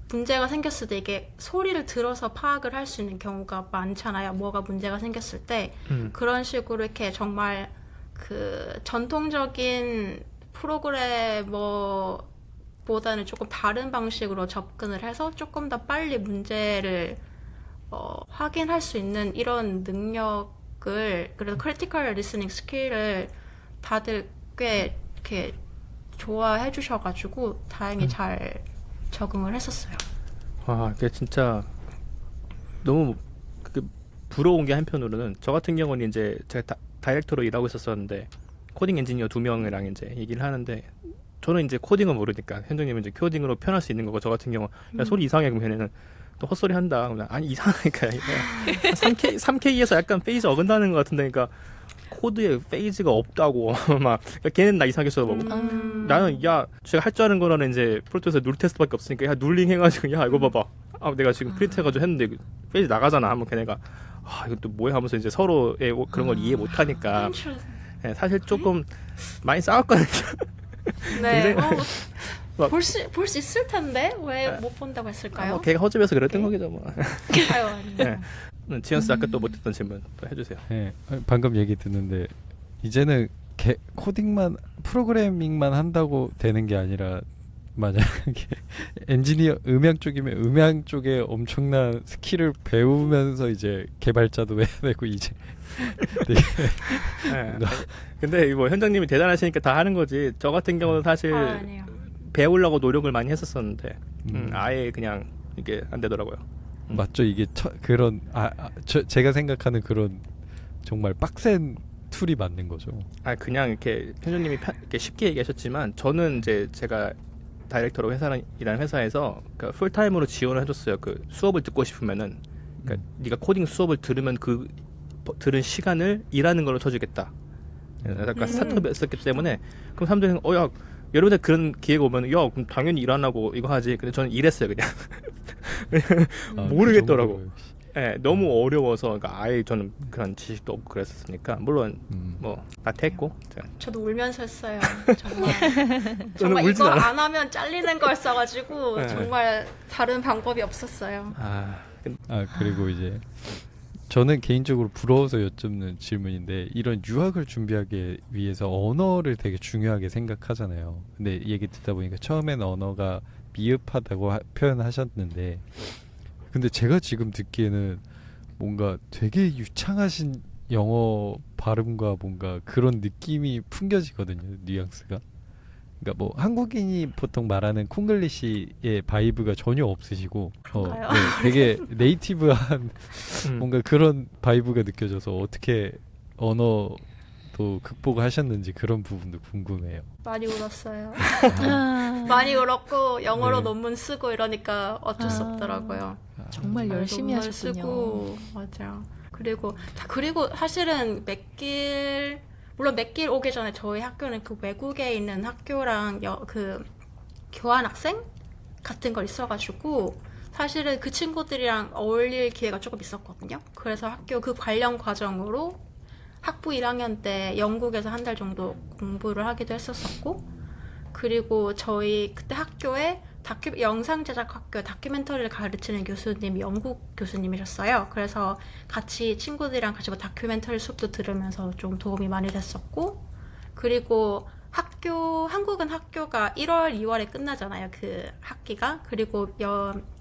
문제가 생겼을 때 이게 소리를 들어서 파악을 할 수 있는 경우가 많잖아요. 뭐가 문제가 생겼을 때 그런 식으로 이렇게 정말 그 전통적인 프로그래머보다는 조금 다른 방식으로 접근을 해서 조금 더 빨리 문제를 확인할 수 있는 이런 능력을 그래서 크리티컬 리스닝 스킬을 다들 꽤 이렇게 좋아해 주셔가지고 다행히 잘 적응을 했었어요. 와, 그게 진짜 너무 부러운 게 한편으로는 저 같은 경우는 이제 제가 다이렉터로 일하고 있었었는데 코딩 엔지니어 2명이랑 이제 얘기를 하는데 저는 이제 코딩은 모르니까 현정님은 이제 코딩으로 표현할 수 있는 거고 저 같은 경우 야 소리 이상해 그러면 얘는 또 헛소리 한다. 그러면 아니 이상하니까 3K에서 약간 페이지 어긋나는 것 같은데 그러니까 코드에 페이지가 없다고 막 그러니까 걔는 나 이상하게 써보고 나는 야 제가 할 줄 아는 거는 이제 프로토스에 누르 테스트밖에 없으니까 야 눌링 해가지고 야 이거 봐봐 내가 지금 프린트 해가지고 했는데 페이지 나가잖아 하면 걔네가 이거 또 뭐야 하면서 이제 서로의 그런 걸 이해 못하니까 네, 사실 조금 많이 싸웠거든요. 네. 볼 수 있을 텐데 왜 못 본다고 했을까요? 걔가 허접해서 그랬던 거겠죠 뭐. 아유 아니요. 네. 지연스 아까 또 못했던 질문 또 해주세요. 네, 방금 얘기 듣는데 이제는 코딩만 프로그래밍만 한다고 되는 게 아니라 만약에 엔지니어 음향 쪽이면 음향 쪽에 엄청난 스킬을 배우면서 이제 개발자도 해야 되고 이제 되게 네. 근데 뭐 현장님이 대단하시니까 다 하는 거지. 저 같은 경우는 사실 아니에요. 배우려고 노력을 많이 했었었는데 아예 그냥 이게 안 되더라고요. 맞죠. 이게 그런 제가 생각하는 그런 정말 빡센 툴이 맞는 거죠. 그냥 이렇게 현정님이 이렇게 쉽게 얘기하셨지만 저는 이제 제가 다이렉터로 일하는 회사에서 그러니까 풀타임으로 지원을 해줬어요. 그 수업을 듣고 싶으면은 그러니까 네가 코딩 수업을 들으면 그 들은 시간을 일하는 걸로 쳐주겠다. 약간 스타트업이었기 때문에 그럼 사람들이 야 여러분들 그런 기회가 오면 야 그럼 당연히 일 안 하고 이거 하지. 근데 저는 일했어요 그냥. 모르겠더라고. 예, 너무 어려워서 그러니까 아예 저는 그런 지식도 없고 그랬었으니까 물론 뭐 나태했고 제가 저도 울면서 했어요. 정말 저는 정말 울진 이거 않아. 안 하면 잘리는 걸 써가지고 네. 정말 다른 방법이 없었어요. 그리고 이제 저는 개인적으로 부러워서 여쭙는 질문인데 이런 유학을 준비하기 위해서 언어를 되게 중요하게 생각하잖아요. 근데 얘기 듣다 보니까 처음엔 언어가 미흡하다고 표현하셨는데 근데 제가 지금 듣기에는 뭔가 되게 유창하신 영어 발음과 뭔가 그런 느낌이 풍겨지거든요. 뉘앙스가. 그러니까 뭐 한국인이 보통 말하는 콩글리시의 바이브가 전혀 없으시고 그런가요? 네, 되게 네이티브한 뭔가 그런 바이브가 느껴져서 어떻게 언어도 극복하셨는지 그런 부분도 궁금해요. 많이 울었어요. 아, 많이 울었고 영어로 네. 논문 쓰고 이러니까 어쩔 수 아. 없더라고요. 정말 열심히 논문 하셨군요. 쓰고 맞아요. 그리고 사실은 맥길 물론 맥길 오기 전에 저희 학교는 그 외국에 있는 학교랑 그 교환 학생 같은 걸 있어가지고 사실은 그 친구들이랑 어울릴 기회가 조금 있었거든요. 그래서 학교 그 관련 과정으로 학부 1학년 때 영국에서 한 달 정도 공부를 하기도 했었었고 그리고 저희 그때 학교에 영상 제작 학교 다큐멘터리를 가르치는 교수님이 영국 교수님이셨어요. 그래서 같이 친구들이랑 같이 뭐 다큐멘터리 수업도 들으면서 좀 도움이 많이 됐었고 그리고 한국은 학교가 1월, 2월에 끝나잖아요. 그 학기가. 그리고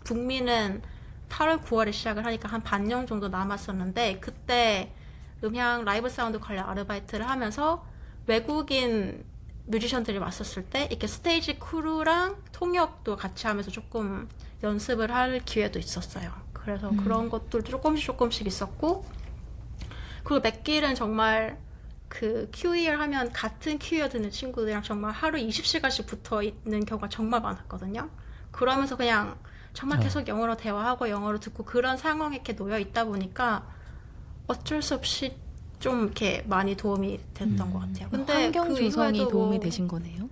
북미는 8월, 9월에 시작을 하니까 한 반년 정도 남았었는데 그때 음향 라이브 사운드 관련 아르바이트를 하면서 외국인 뮤지션들이 왔었을 때 이렇게 스테이지 크루랑 통역도 같이 하면서 조금 연습을 할 기회도 있었어요. 그래서 그런 것도 조금씩 있었고 그리고 맥길은 정말 그 QER 하면 같은 QER 듣는 친구들이랑 정말 하루 20시간씩 붙어 있는 경우가 정말 많았거든요. 그러면서 그냥 정말 계속 영어로 대화하고 영어로 듣고 그런 상황에 이렇게 놓여 있다 보니까 어쩔 수 없이 좀 이렇게 많이 도움이 됐던 것 같아요. 근데 환경 그 조성이 이후에도 도움이 뭐 되신 거네요.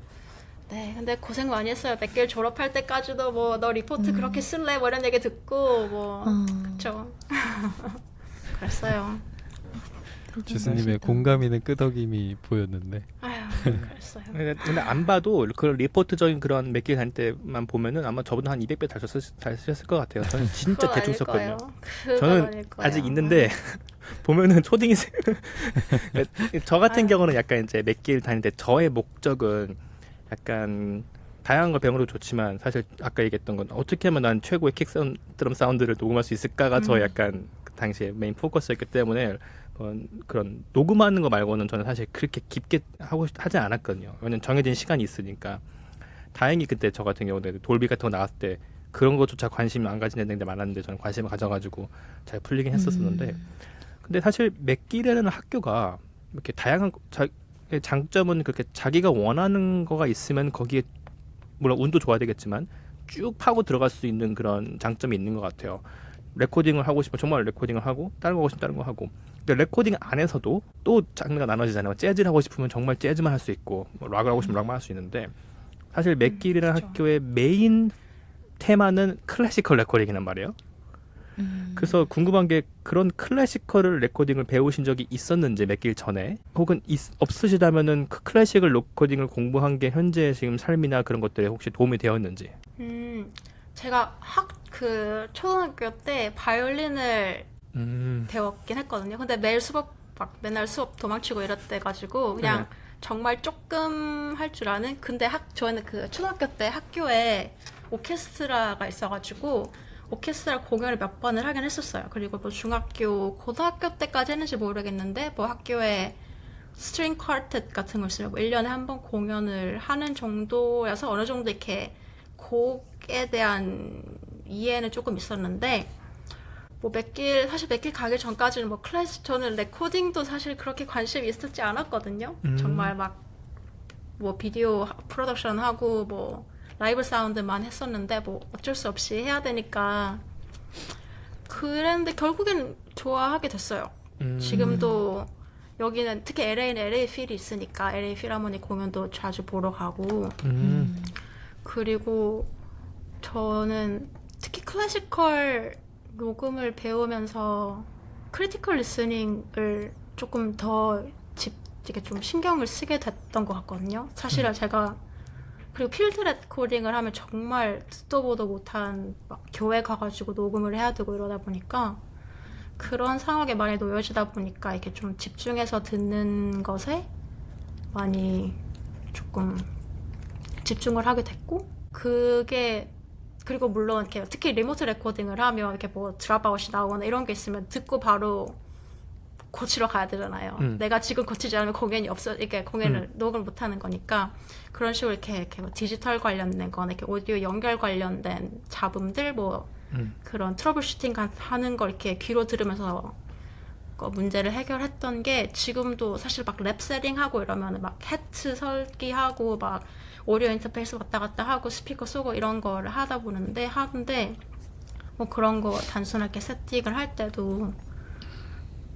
네, 근데 고생 많이 했어요. 맥길 졸업할 때까지도 뭐 너 리포트 그렇게 쓸래? 뭐 이런 얘기 듣고 뭐 그쵸. 그랬어요. 주스님의 공감이는 끄덕임이 보였는데 아휴, 그랬어요. 근데 안 봐도 그런 리포트적인 그런 맥길 다닐 때만 보면은 아마 저보다 한 200배 잘 쓰셨을 것 같아요. 저는 진짜 그건 대충 아닐 썼거든요. 거예요. 그건 저는 아닐 거예요. 아직 있는데 보면은 초딩이 저 같은 아유. 경우는 약간 이제 맥길 다닐 때 저의 목적은 약간 다양한 걸 배우는 것도 좋지만 사실 아까 얘기했던 건 어떻게 하면 난 최고의 드럼 사운드를 녹음할 수 있을까가 저 약간 그 당시에 메인 포커스였기 때문에 그런 녹음하는 거 말고는 저는 사실 그렇게 깊게 하지 않았거든요. 왜냐면 정해진 시간이 있으니까. 다행히 그때 저 같은 경우는 돌비 같은 거 나왔을 때 그런 것조차 관심이 안 가지는 애들이 많았는데 저는 관심을 가져가지고 잘 풀리긴 했었었는데 근데 사실 맥길이라는 학교가 이렇게 다양한 장점은 그렇게 자기가 원하는 거가 있으면 거기에 물론 운도 좋아야 되겠지만 쭉 파고 들어갈 수 있는 그런 장점이 있는 것 같아요. 레코딩을 하고 싶으면 정말 레코딩을 하고 다른 거 하고 싶으면 다른 거 하고 근데 레코딩 안에서도 또 장르가 나눠지잖아요. 재즈를 하고 싶으면 정말 재즈만 할 수 있고 뭐 락을 하고 싶으면 락만 할 수 있는데 사실 맥길이라는 그렇죠. 학교의 메인 테마는 클래시컬 레코딩이란 말이에요. 그래서 궁금한 게 그런 클래시컬 레코딩을 배우신 적이 있었는지 맥길 전에 혹은 없으시다면은 그 클래식을 레코딩을 공부한 게 현재 지금 삶이나 그런 것들에 혹시 도움이 되었는지. 제가 초등학교 때 바이올린을 배웠긴 했거든요. 근데 맨날 수업 도망치고 이랬대가지고 그냥 네. 정말 조금 할 줄 아는. 근데 저희는 그 초등학교 때 학교에 오케스트라가 있어가지고 오케스트라 공연을 몇 번을 하긴 했었어요. 그리고 뭐 고등학교 때까지 했는지 모르겠는데 뭐 학교에 스트링 쿼텟 같은 걸 쓰면 뭐 1년에 한 번 공연을 하는 정도여서 어느 정도 이렇게 곡에 대한 이해는 조금 있었는데 뭐 사실 맥길 가기 전까지는 뭐 저는 레코딩도 사실 그렇게 관심이 있었지 않았거든요. 정말 막 뭐 비디오 프로덕션 하고 뭐 라이브 사운드만 했었는데 뭐 어쩔 수 없이 해야 되니까 그랬는데 결국엔 좋아하게 됐어요. 지금도 여기는 특히 LA는 LA 필이 있으니까 LA 필하모니 공연도 자주 보러 가고 그리고 저는 특히 클래시컬 녹음을 배우면서 크리티컬 리스닝을 조금 더 이렇게 좀 신경을 쓰게 됐던 것 같거든요. 사실은 제가 그리고 필드 레코딩을 하면 정말 듣도 보도 못한 막 교회 가가지고 녹음을 해야 되고 이러다 보니까 그런 상황에 많이 놓여지다 보니까 이렇게 좀 집중해서 듣는 것에 많이 조금 집중을 하게 됐고 그게 그리고 물론 이렇게 특히 리모트 레코딩을 하면 이렇게 뭐 드랍아웃이 나오거나 이런 게 있으면 듣고 바로 고치러 가야 되잖아요. 내가 지금 고치지 않으면 공연이 없어, 이렇게 공연을 녹음을 못 하는 거니까 그런 식으로 이렇게 뭐 디지털 관련된 거나 이렇게 오디오 연결 관련된 잡음들 뭐 그런 트러블 슈팅 하는 걸 이렇게 귀로 들으면서 문제를 해결했던 게 지금도 사실 막 랩 세팅하고 이러면 막 헤트 설기하고 막 오디오 인터페이스 왔다 갔다 하고 스피커 쏘고 이런 걸 하는데 뭐 그런 거 단순하게 세팅을 할 때도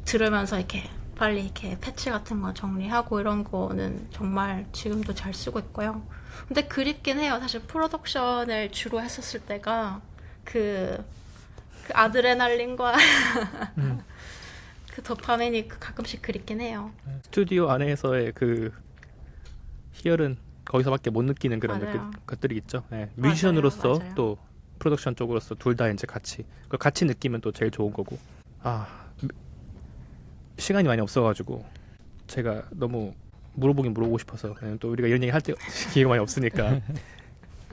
들으면서 이렇게 빨리 이렇게 패치 같은 거 정리하고 이런 거는 정말 지금도 잘 쓰고 있고요. 근데 그립긴 해요. 사실 프로덕션을 주로 했었을 때가 그 아드레날린과 그 도파민이 가끔씩 그립긴 해요. 스튜디오 안에서의 그 희열은 거기서밖에 못 느끼는 그런 맞아요. 것들이 있죠. 네. 뮤지션으로서 맞아요. 또 프로덕션 쪽으로서 둘 다 이제 같이 그걸 같이 느끼면 또 제일 좋은 거고. 시간이 많이 없어가지고 제가 너무 물어보고 싶어서 또 우리가 이런 얘기 할 때 기회가 많이 없으니까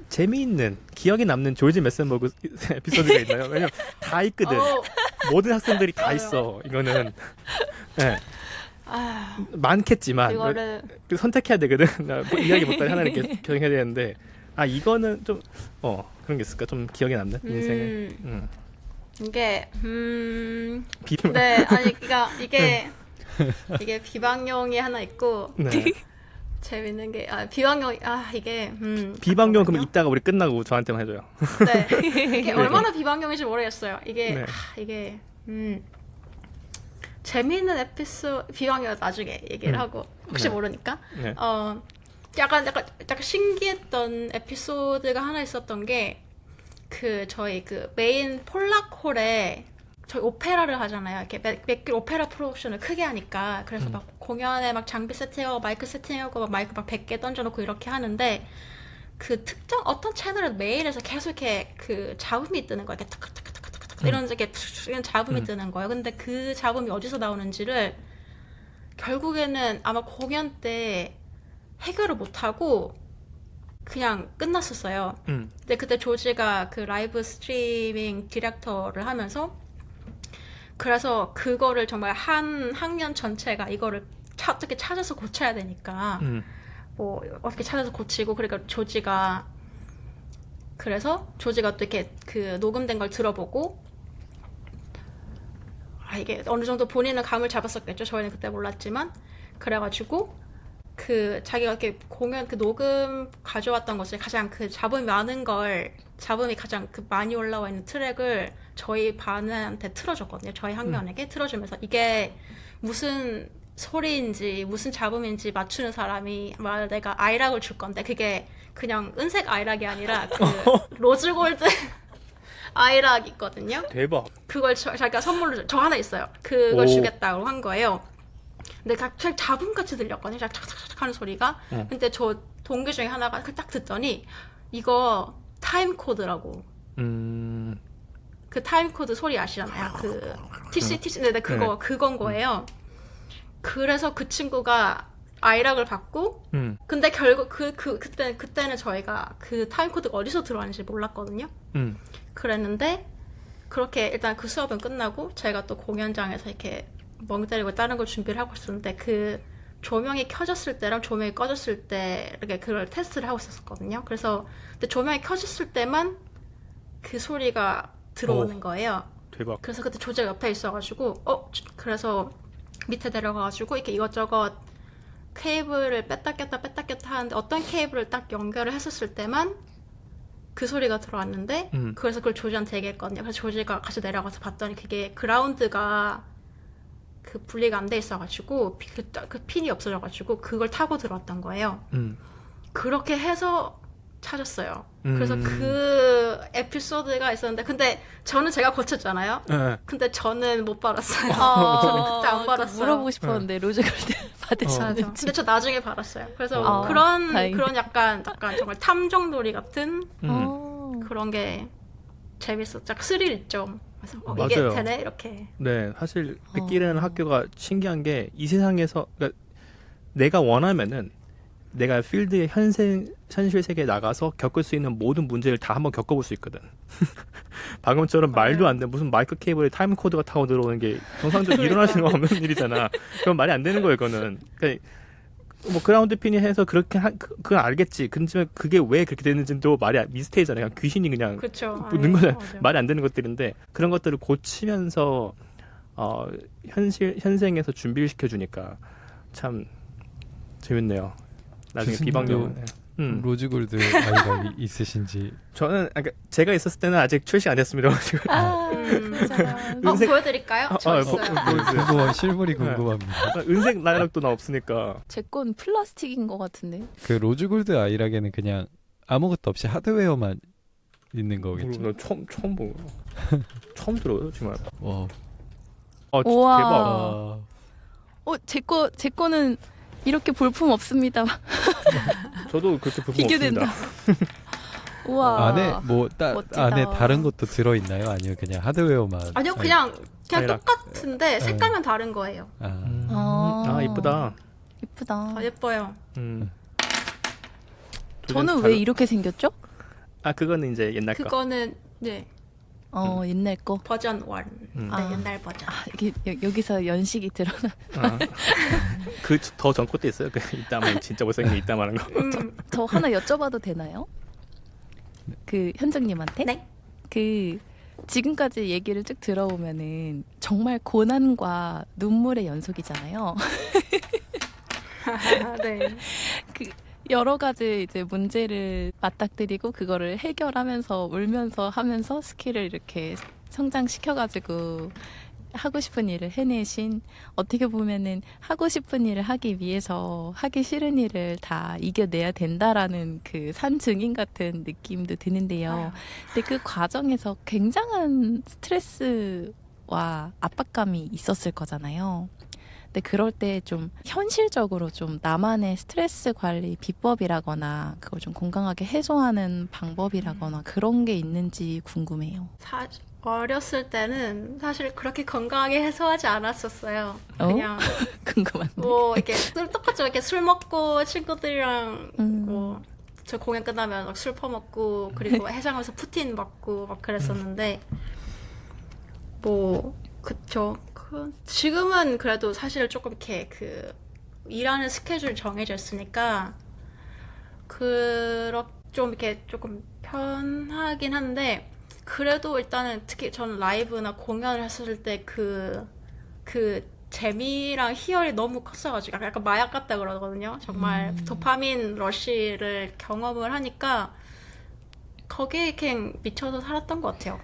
재미있는 기억에 남는 조지 메센버그 에피소드가 있나요? 왜냐면 다 있거든. 모든 학생들이 다 있어. 이거는 네. 많겠지만 이거를 선택해야 되거든. 나 뭐 이야기 못하니 하나 이렇게 병해야 되는데 이거는 좀 그런 게 있을까? 좀 기억에 남는 인생에. 이게 비방. 네 아니 그러니까 이게 비방용이 하나 있고 네. 재밌는 게 비방용 이게 비방용 그러면 잠깐만요. 이따가 우리 끝나고 저한테만 해줘요. 네 이게 얼마나 비방용인지 모르겠어요. 이게 네. 이게 재미있는 에피소드 비방용 나중에 얘기를 하고 혹시 네. 모르니까 네. 약간 신기했던 에피소드가 하나 있었던 게 저희 메인 폴락홀에 저희 오페라를 하잖아요. 이렇게 몇 오페라 프로덕션을 크게 하니까 그래서 막 공연에 막 장비 세팅하고 마이크 세팅하고 막 마이크 막 100개 던져놓고 이렇게 하는데 그 특정 어떤 채널의 메일에서 계속 이렇게 그 잡음이 뜨는 거예요. 이렇게 탁탁탁탁탁탁 이런 잡음이 뜨는 거예요. 근데 그 잡음이 어디서 나오는지를 결국에는 아마 공연 때 해결을 못하고 그냥 끝났었어요. 근데 그때 조지가 그 라이브 스트리밍 디렉터를 하면서 그래서 그거를 정말 한 학년 전체가 이거를 어떻게 찾아서 고쳐야 되니까 뭐 어떻게 찾아서 고치고 그러니까 조지가 또 이렇게 그 녹음된 걸 들어보고 이게 어느 정도 본인은 감을 잡았었겠죠. 저희는 그때 몰랐지만 그래가지고 자기가 이렇게 공연 녹음 가져왔던 것을 가장 잡음이 가장 많이 올라와 있는 트랙을 저희 반한테 틀어줬거든요. 저희 학년에게 틀어주면서 이게 무슨 소리인지 무슨 잡음인지 맞추는 사람이 내가 아이락을 줄 건데 그게 그냥 은색 아이락이 아니라 로즈골드 아이락 있거든요. 대박. 그걸 자기가 선물로 저 하나 있어요. 그걸 주겠다고 한 거예요. 근데 갑자기 잡음같이 들렸거든요. 착착착착 하는 소리가. 근데 저 동기 중에 하나가 딱 듣더니 이거 타임코드라고. 그 타임코드 소리 아시잖아요. TC. 네, 그건 거예요. 그래서 그 친구가 아이락을 받고 근데 결국 그때는 저희가 그 타임코드가 어디서 들어왔는지 몰랐거든요. 그랬는데 그렇게 일단 그 수업은 끝나고 제가 또 공연장에서 이렇게 멍 때리고 다른 걸 준비를 하고 있었는데 조명이 켜졌을 때랑 조명이 꺼졌을 때 이렇게 그걸 테스트를 하고 있었거든요. 그래서 근데 조명이 켜졌을 때만 그 소리가 들어오는 거예요. 대박. 그래서 그때 조지가 옆에 있어가지고 그래서 밑에 내려가가지고 이렇게 이것저것 케이블을 뺐다 꼈다 하는데 어떤 케이블을 딱 연결을 했었을 때만 그 소리가 들어왔는데 그래서 그걸 조지한테 얘기했거든요. 그래서 조지가 같이 내려가서 봤더니 그게 그라운드가 분리가 안 돼 있어가지고 그 핀이 없어져가지고 그걸 타고 들어왔던 거예요. 그렇게 해서 찾았어요. 그래서 그 에피소드가 있었는데 근데 저는 제가 고쳤잖아요. 네. 근데 저는 못 받았어요. 저는 그때 안 받았어요. 물어보고 싶었는데 로즈골드 받으셨는지. 근데 저 나중에 받았어요. 그래서 어, 그런 다행이다. 약간 정말 탐정놀이 같은 어. 그런 게 재밌었죠. 약간 스릴 있죠. 그래서 맞아요. 이게 되네 이렇게. 네, 사실 백길이라는 학교가 신기한 게 이 세상에서 그러니까 내가 원하면은 내가 필드의 현실 세계에 나가서 겪을 수 있는 모든 문제를 다 한번 겪어볼 수 있거든. 방금처럼 말도 안 돼. 무슨 마이크 케이블에 타임 코드가 타고 들어오는 게 정상적으로 일어날 수가 없는 일이잖아. 그건 말이 안 되는 거예요, 그거는. 그러니까 뭐 그라운드 피니 해서 그렇게 그건 알겠지. 근데 그게 왜 그렇게 되는지도 미스테이잖아요. 그냥 귀신이 그냥 그렇죠. 묻는 거는 말이 안 되는 것들인데 그런 것들을 고치면서 현생에서 준비를 시켜주니까 참 재밌네요. 나중에 교수님도 비방용. 로즈골드 아이가 있으신지. 저는 그러니까 제가 있었을 때는 아직 출시 안 됐습니다. 아, 진짜. 은색- 보여드릴까요? 저 있어요. 궁금한 실물이 궁금합니다. 은색 라이락도 나 없으니까. 제 건 플라스틱인 것 같은데. 그 로즈골드 아이락에는 그냥 아무것도 없이 하드웨어만 있는 거겠죠. 나 처음 보고 처음 들어요 정말. 와. 진짜 우와. 대박. 제 거는 이렇게 볼품 없습니다. 저도 그렇게 부품 비교된다. 없습니다. 우와. 안에 뭐 멋지다. 안에 다른 것도 들어 있나요? 아니면 그냥 하드웨어만? 아니요 그냥 아이락. 똑같은데 색깔만 다른 거예요. 아. 이쁘다. 예쁘다. 예뻐요. 저는 왜 이렇게 생겼죠? 그거는 이제 옛날 거. 그거는 네 옛날 거. 버전 1. 네, 아. 옛날 버전. 이게 여기서 연식이 드러나. 그더 전 것도 있어요. 그 이따만 진짜 못생긴 이따만한 거. 저 하나 여쭤봐도 되나요? 그 현정님한테? 네. 그 지금까지 얘기를 쭉 들어오면은 정말 고난과 눈물의 연속이잖아요. 네. 그 여러 가지 이제 문제를 맞닥뜨리고 그거를 해결하면서 울면서 하면서 스킬을 이렇게 성장시켜가지고 하고 싶은 일을 해내신, 어떻게 보면은 하고 싶은 일을 하기 위해서 하기 싫은 일을 다 이겨내야 된다라는 그 산 증인 같은 느낌도 드는데요. 근데 그 과정에서 굉장한 스트레스와 압박감이 있었을 거잖아요. 근데 그럴 때 좀 현실적으로 좀 나만의 스트레스 관리 비법이라거나 그걸 좀 건강하게 해소하는 방법이라거나 그런 게 있는지 궁금해요. 어렸을 때는 사실 그렇게 건강하게 해소하지 않았었어요. 어? 그냥 궁금한데. 뭐 이렇게 똑같죠. 이렇게 술 먹고 친구들이랑 뭐 저 공연 끝나면 막 술 퍼먹고 그리고 해장하면서 푸틴 먹고 막 그랬었는데 뭐 그쵸. 지금은 그래도 사실 조금 이렇게 그 일하는 스케줄 정해져 있으니까 좀 이렇게 조금 편하긴 한데 그래도 일단은 특히 저는 라이브나 공연을 했을 때 그 재미랑 희열이 너무 컸어가지고 약간 마약 같다 그러거든요. 정말 도파민 러쉬를 경험을 하니까 거기에 그냥 미쳐서 살았던 것 같아요.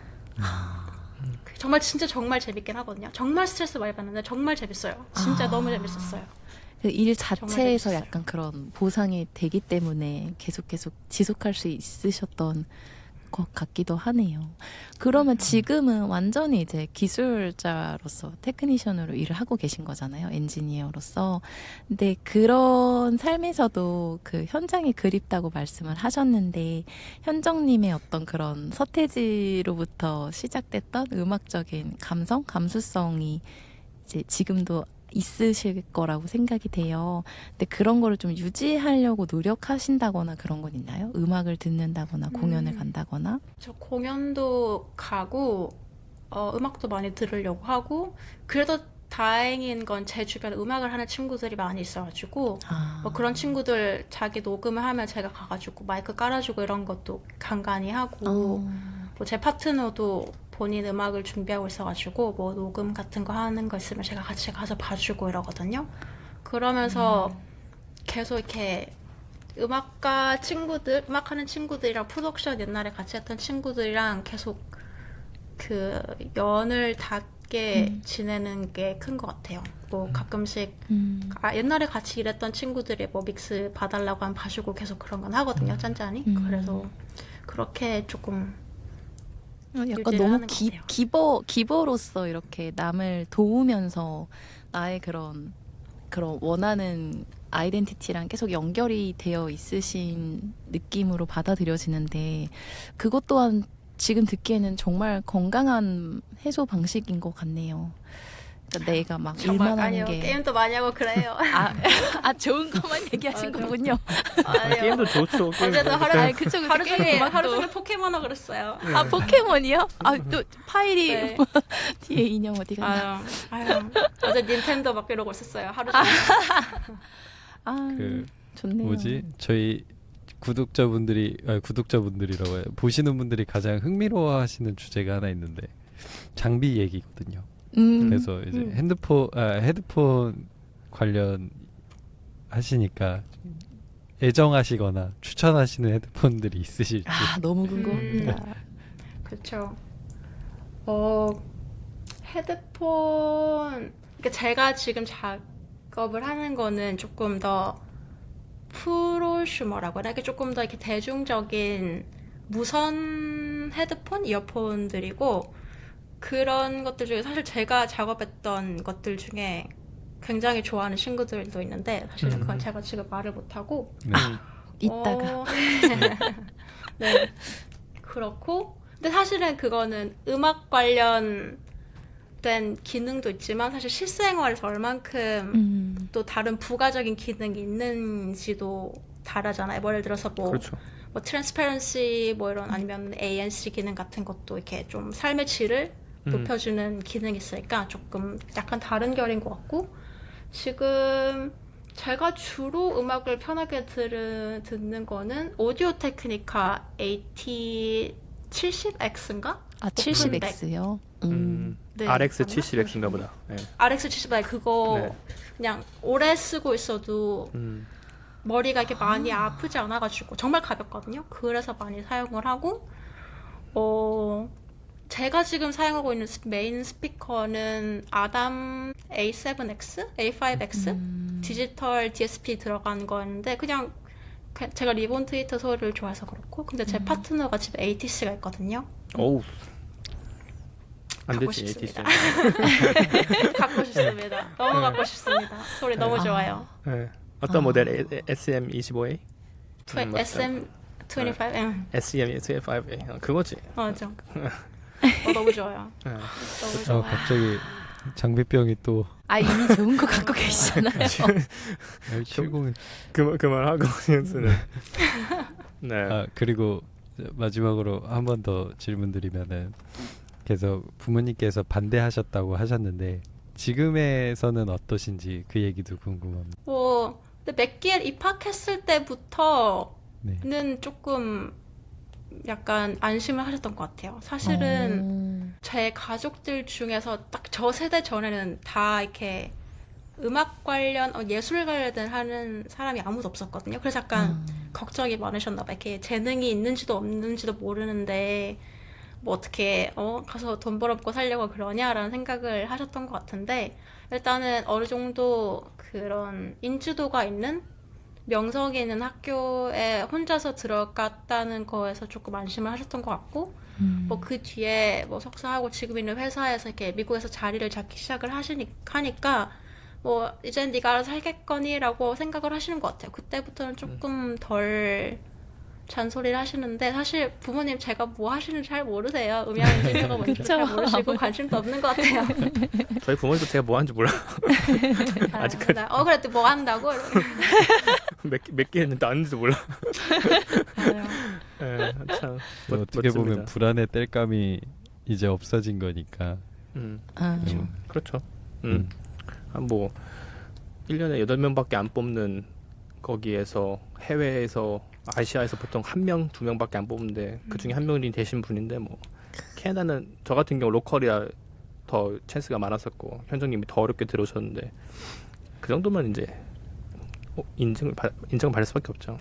정말 진짜 정말 재밌긴 하거든요. 정말 스트레스 많이 받는데 정말 재밌어요. 진짜 너무 재밌었어요. 그 일 정말 자체에서 재밌었어요. 약간 그런 보상이 되기 때문에 계속 지속할 수 있으셨던 것 같기도 하네요. 그러면 지금은 완전히 이제 기술자로서 테크니션으로 일을 하고 계신 거잖아요. 엔지니어로서. 근데 그런 삶에서도 그 현장이 그립다고 말씀을 하셨는데 현정님의 어떤 그런 서태지로부터 시작됐던 음악적인 감수성이 이제 지금도 있으실 거라고 생각이 돼요. 근데 그런 거를 좀 유지하려고 노력하신다거나 그런 건 있나요? 음악을 듣는다거나 공연을 간다거나? 저 공연도 가고 음악도 많이 들으려고 하고 그래도 다행인 건 제 주변에 음악을 하는 친구들이 많이 있어가지고 뭐 그런 친구들 자기 녹음을 하면 제가 가가지고 마이크 깔아주고 이런 것도 간간히 하고 뭐 제 파트너도 본인 음악을 준비하고 있어가지고 뭐 녹음 같은 거 하는 거 있으면 제가 같이 가서 봐주고 이러거든요. 그러면서 계속 이렇게 음악하는 친구들이랑 프로덕션 옛날에 같이 했던 친구들이랑 계속 그 연을 닿게 지내는 게 큰 것 같아요. 뭐 가끔씩 옛날에 같이 일했던 친구들이 뭐 믹스 봐달라고 하면 봐주고 계속 그런 건 하거든요. 짠짠이. 그래서 그렇게 조금 약간 유지를 너무 하는 것 같아요. 기버로서 이렇게 남을 도우면서 나의 그런 원하는 아이덴티티랑 계속 연결이 되어 있으신 느낌으로 받아들여지는데 그것 또한 지금 듣기에는 정말 건강한 해소 방식인 것 같네요. 그러니까 내가 막 정말 일만 하는 아니요. 게 게임도 많이 하고 그래요. 좋은 것만 얘기하신 맞아. 거군요. 아니요. 게임도 좋죠. 게임 어제도 그러니까 그쵸. 하루 종일 게임도 포켓몬하고 그랬어요. 포켓몬이요? 또 파일이 네. 뒤에 인형 어디 갔나? 아유, 어제 닌텐도 막 이러고 있었어요. 하루 종일. 그 좋네요. 뭐지? 저희 구독자분들이라고 해요. 보시는 분들이 가장 흥미로워하시는 주제가 하나 있는데 장비 얘기거든요. 그래서 이제 헤드폰 관련 하시니까 애정하시거나 추천하시는 헤드폰들이 있으실지. 너무 궁금합니다. 그렇죠. 헤드폰. 그러니까 제가 지금 작업을 하는 거는 조금 더 프로슈머라고 해야 되나? 조금 더 이렇게 대중적인 무선 헤드폰, 이어폰들이고 그런 것들 중에 사실 제가 작업했던 것들 중에 굉장히 좋아하는 친구들도 있는데 사실은 그건 제가 지금 말을 못하고 네. 이따가 네 그렇고 근데 사실은 그거는 음악 관련된 기능도 있지만 사실 실생활에서 얼만큼 또 다른 부가적인 기능이 있는지도 다르잖아요. 뭐 예를 들어서 그렇죠. 뭐 트랜스퍼런시 뭐 이런 아니면 ANC 기능 같은 것도 이렇게 좀 삶의 질을 높여주는 기능이 있으니까 조금 약간 다른 결인 것 같고 지금 제가 주로 음악을 편하게 듣는 거는 오디오 테크니카 AT70X인가? 70X요? 네, RX 맞나? 70X인가 보다. 네. RX70X 그거 네. 그냥 오래 쓰고 있어도 머리가 이렇게 많이 아프지 않아가지고 정말 가볍거든요. 그래서 많이 사용을 하고 제가 지금 사용하고 있는 메인 스피커는 아담 A7X, A5X 디지털 DSP 들어간 거였는데 그냥 제가 리본 트위터 소리를 좋아해서 그렇고 근데 제 파트너가 집에 ATC가 있거든요. 어우. 안 갖고 되지. 싶습니다. 갖고 싶습니다. 너무 갖고 싶습니다. 소리 너무 좋아요. 네. 어떤 모델? SM25A? SM25, 응. SM25A. 그거지. 맞아. 너무 좋아요. 네. 너무 좋아요. 갑자기 장비병이 또 이미 좋은 거 갖고 계시잖아요. L70은 그만하고 연수는. 네. 그리고 마지막으로 한 번 더 질문드리면은 그래서 부모님께서 반대하셨다고 하셨는데 지금에서는 어떠신지 그 얘기도 궁금합니다. 근데 맥기에 입학했을 때부터는 네. 조금 약간 안심을 하셨던 것 같아요. 사실은 제 가족들 중에서 딱 저 세대 전에는 다 이렇게 음악 관련, 예술 관련된 하는 사람이 아무도 없었거든요. 그래서 약간 걱정이 많으셨나 봐요. 이렇게 재능이 있는지도 없는지도 모르는데 뭐 어떻게 가서 돈 벌어먹고 살려고 그러냐라는 생각을 하셨던 것 같은데 일단은 어느 정도 그런 인지도가 있는 명성이 있는 학교에 혼자서 들어갔다는 거에서 조금 안심을 하셨던 것 같고 뭐 그 뒤에 뭐 석사하고 지금 있는 회사에서 이렇게 미국에서 자리를 잡기 시작을 하니까 뭐 이젠 네가 알아서 살겠거니라고 생각을 하시는 것 같아요. 그때부터는 조금 덜 잔소리를 하시는데 사실 부모님 제가 뭐 하시는지 잘 모르세요. 음향 인지도가 뭔지 잘 모르시고 관심도 없는 것 같아요. 저희 부모님도 제가 뭐 하는지 몰라. 아직까지. 그래도 뭐 한다고? 몇 개 했는데 아는지도 몰라. 네, 참 어떻게 보면 불안의 땔감이 이제 없어진 거니까. 그렇죠. 뭐 1년에 8명밖에 안 뽑는 거기에서 해외에서 아시아에서 보통 1명, 2명밖에 안 뽑는데 그 중에 한 명이 되신 분인데 뭐 캐나다는 저 같은 경우 로컬이라 더 찬스가 많았었고 현정님이 더 어렵게 들어오셨는데 그 정도면 이제 인정을 받을 수밖에 없죠.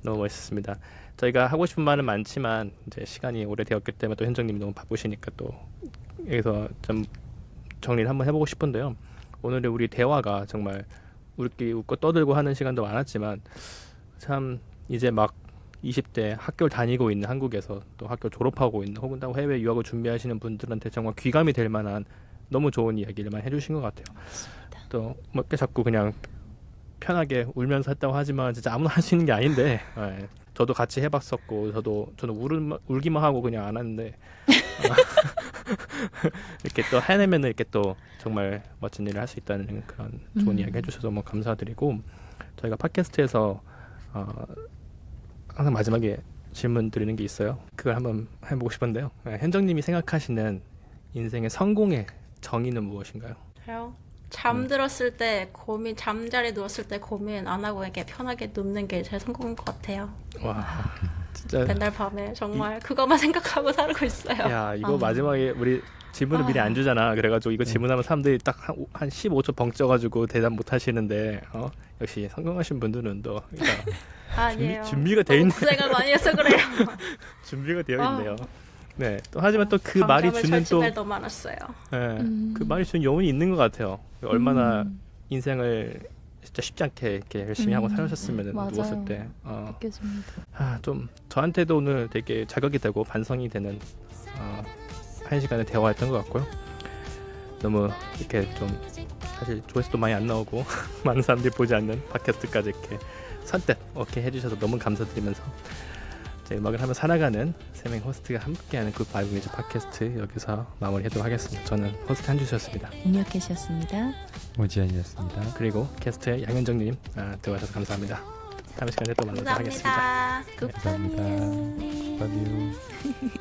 너무 멋있습니다. 저희가 하고 싶은 말은 많지만 이제 시간이 오래되었기 때문에 또 현정님이 너무 바쁘시니까 또 여기서 좀 정리를 한번 해보고 싶은데요. 오늘의 우리 대화가 정말 우리끼리 웃고 떠들고 하는 시간도 많았지만 참 이제 막 20대 학교를 다니고 있는 한국에서 또 학교 졸업하고 있는 혹은 또 해외 유학을 준비하시는 분들한테 정말 귀감이 될 만한 너무 좋은 이야기를만 해주신 것 같아요. 또 뭐 이렇게 자꾸 그냥 편하게 울면서 했다고 하지만 진짜 아무나 할 수 있는 게 아닌데 예, 저도 같이 해봤었고 저는 울기만 하고 그냥 안 하는데 이렇게 또 해내면은 이렇게 또 정말 멋진 일을 할 수 있다는 그런 좋은 이야기 해주셔서 너무 감사드리고 저희가 팟캐스트에서 항상 마지막에 질문 드리는 게 있어요. 그걸 한번 해보고 싶은데요. 현정님이 생각하시는 인생의 성공의 정의는 무엇인가요? 저요? 잠들었을 때 고민, 잠자리에 누웠을 때 고민 안 하고 이렇게 편하게 눕는 게 제일 성공인 것 같아요. 와 진짜 맨날 밤에 정말 그것만 생각하고 살고 있어요. 야 이거 마지막에 우리 질문을 미리 안 주잖아. 그래가지고 이거 질문하면 사람들이 딱 한 15초 벙쪄가지고 대답 못 하시는데 역시 성공하신 분들은 또 아니에요. 준비가 돼 있네. 고생을 많이 해서 그래요. 준비가 되어 있네요. 네, 또 하지만 또 그 말이 주는 또 날도 많았어요. 네, 그 말이 주는 여운이 있는 것 같아요. 얼마나 인생을 진짜 쉽지 않게 이렇게 열심히 하고 살으셨으면 맞아요. 누웠을 때 느껴집니다. 좀 저한테도 오늘 되게 자극이 되고 반성이 되는 한 시간의 대화였던 것 같고요. 너무 이렇게 좀 사실 조회수도 많이 안 나오고 많은 사람들이 보지 않는 팟캐스트까지 이렇게 선뜻 오케이 해주셔서 너무 감사드리면서 제 음악을 하며 살아가는 세 명의 호스트가 함께하는 그 바이브 뮤직 팟캐스트 여기서 마무리하도록 하겠습니다. 저는 호스트 한주셨습니다. 운이어캣이었습니다. 오지안이었습니다. 그리고 게스트의 양현정님 들어와주셔서 감사합니다. 다음 시간에 또 만나도록 하겠습니다. 감사합니다. 감사합니다. 굿바뷰.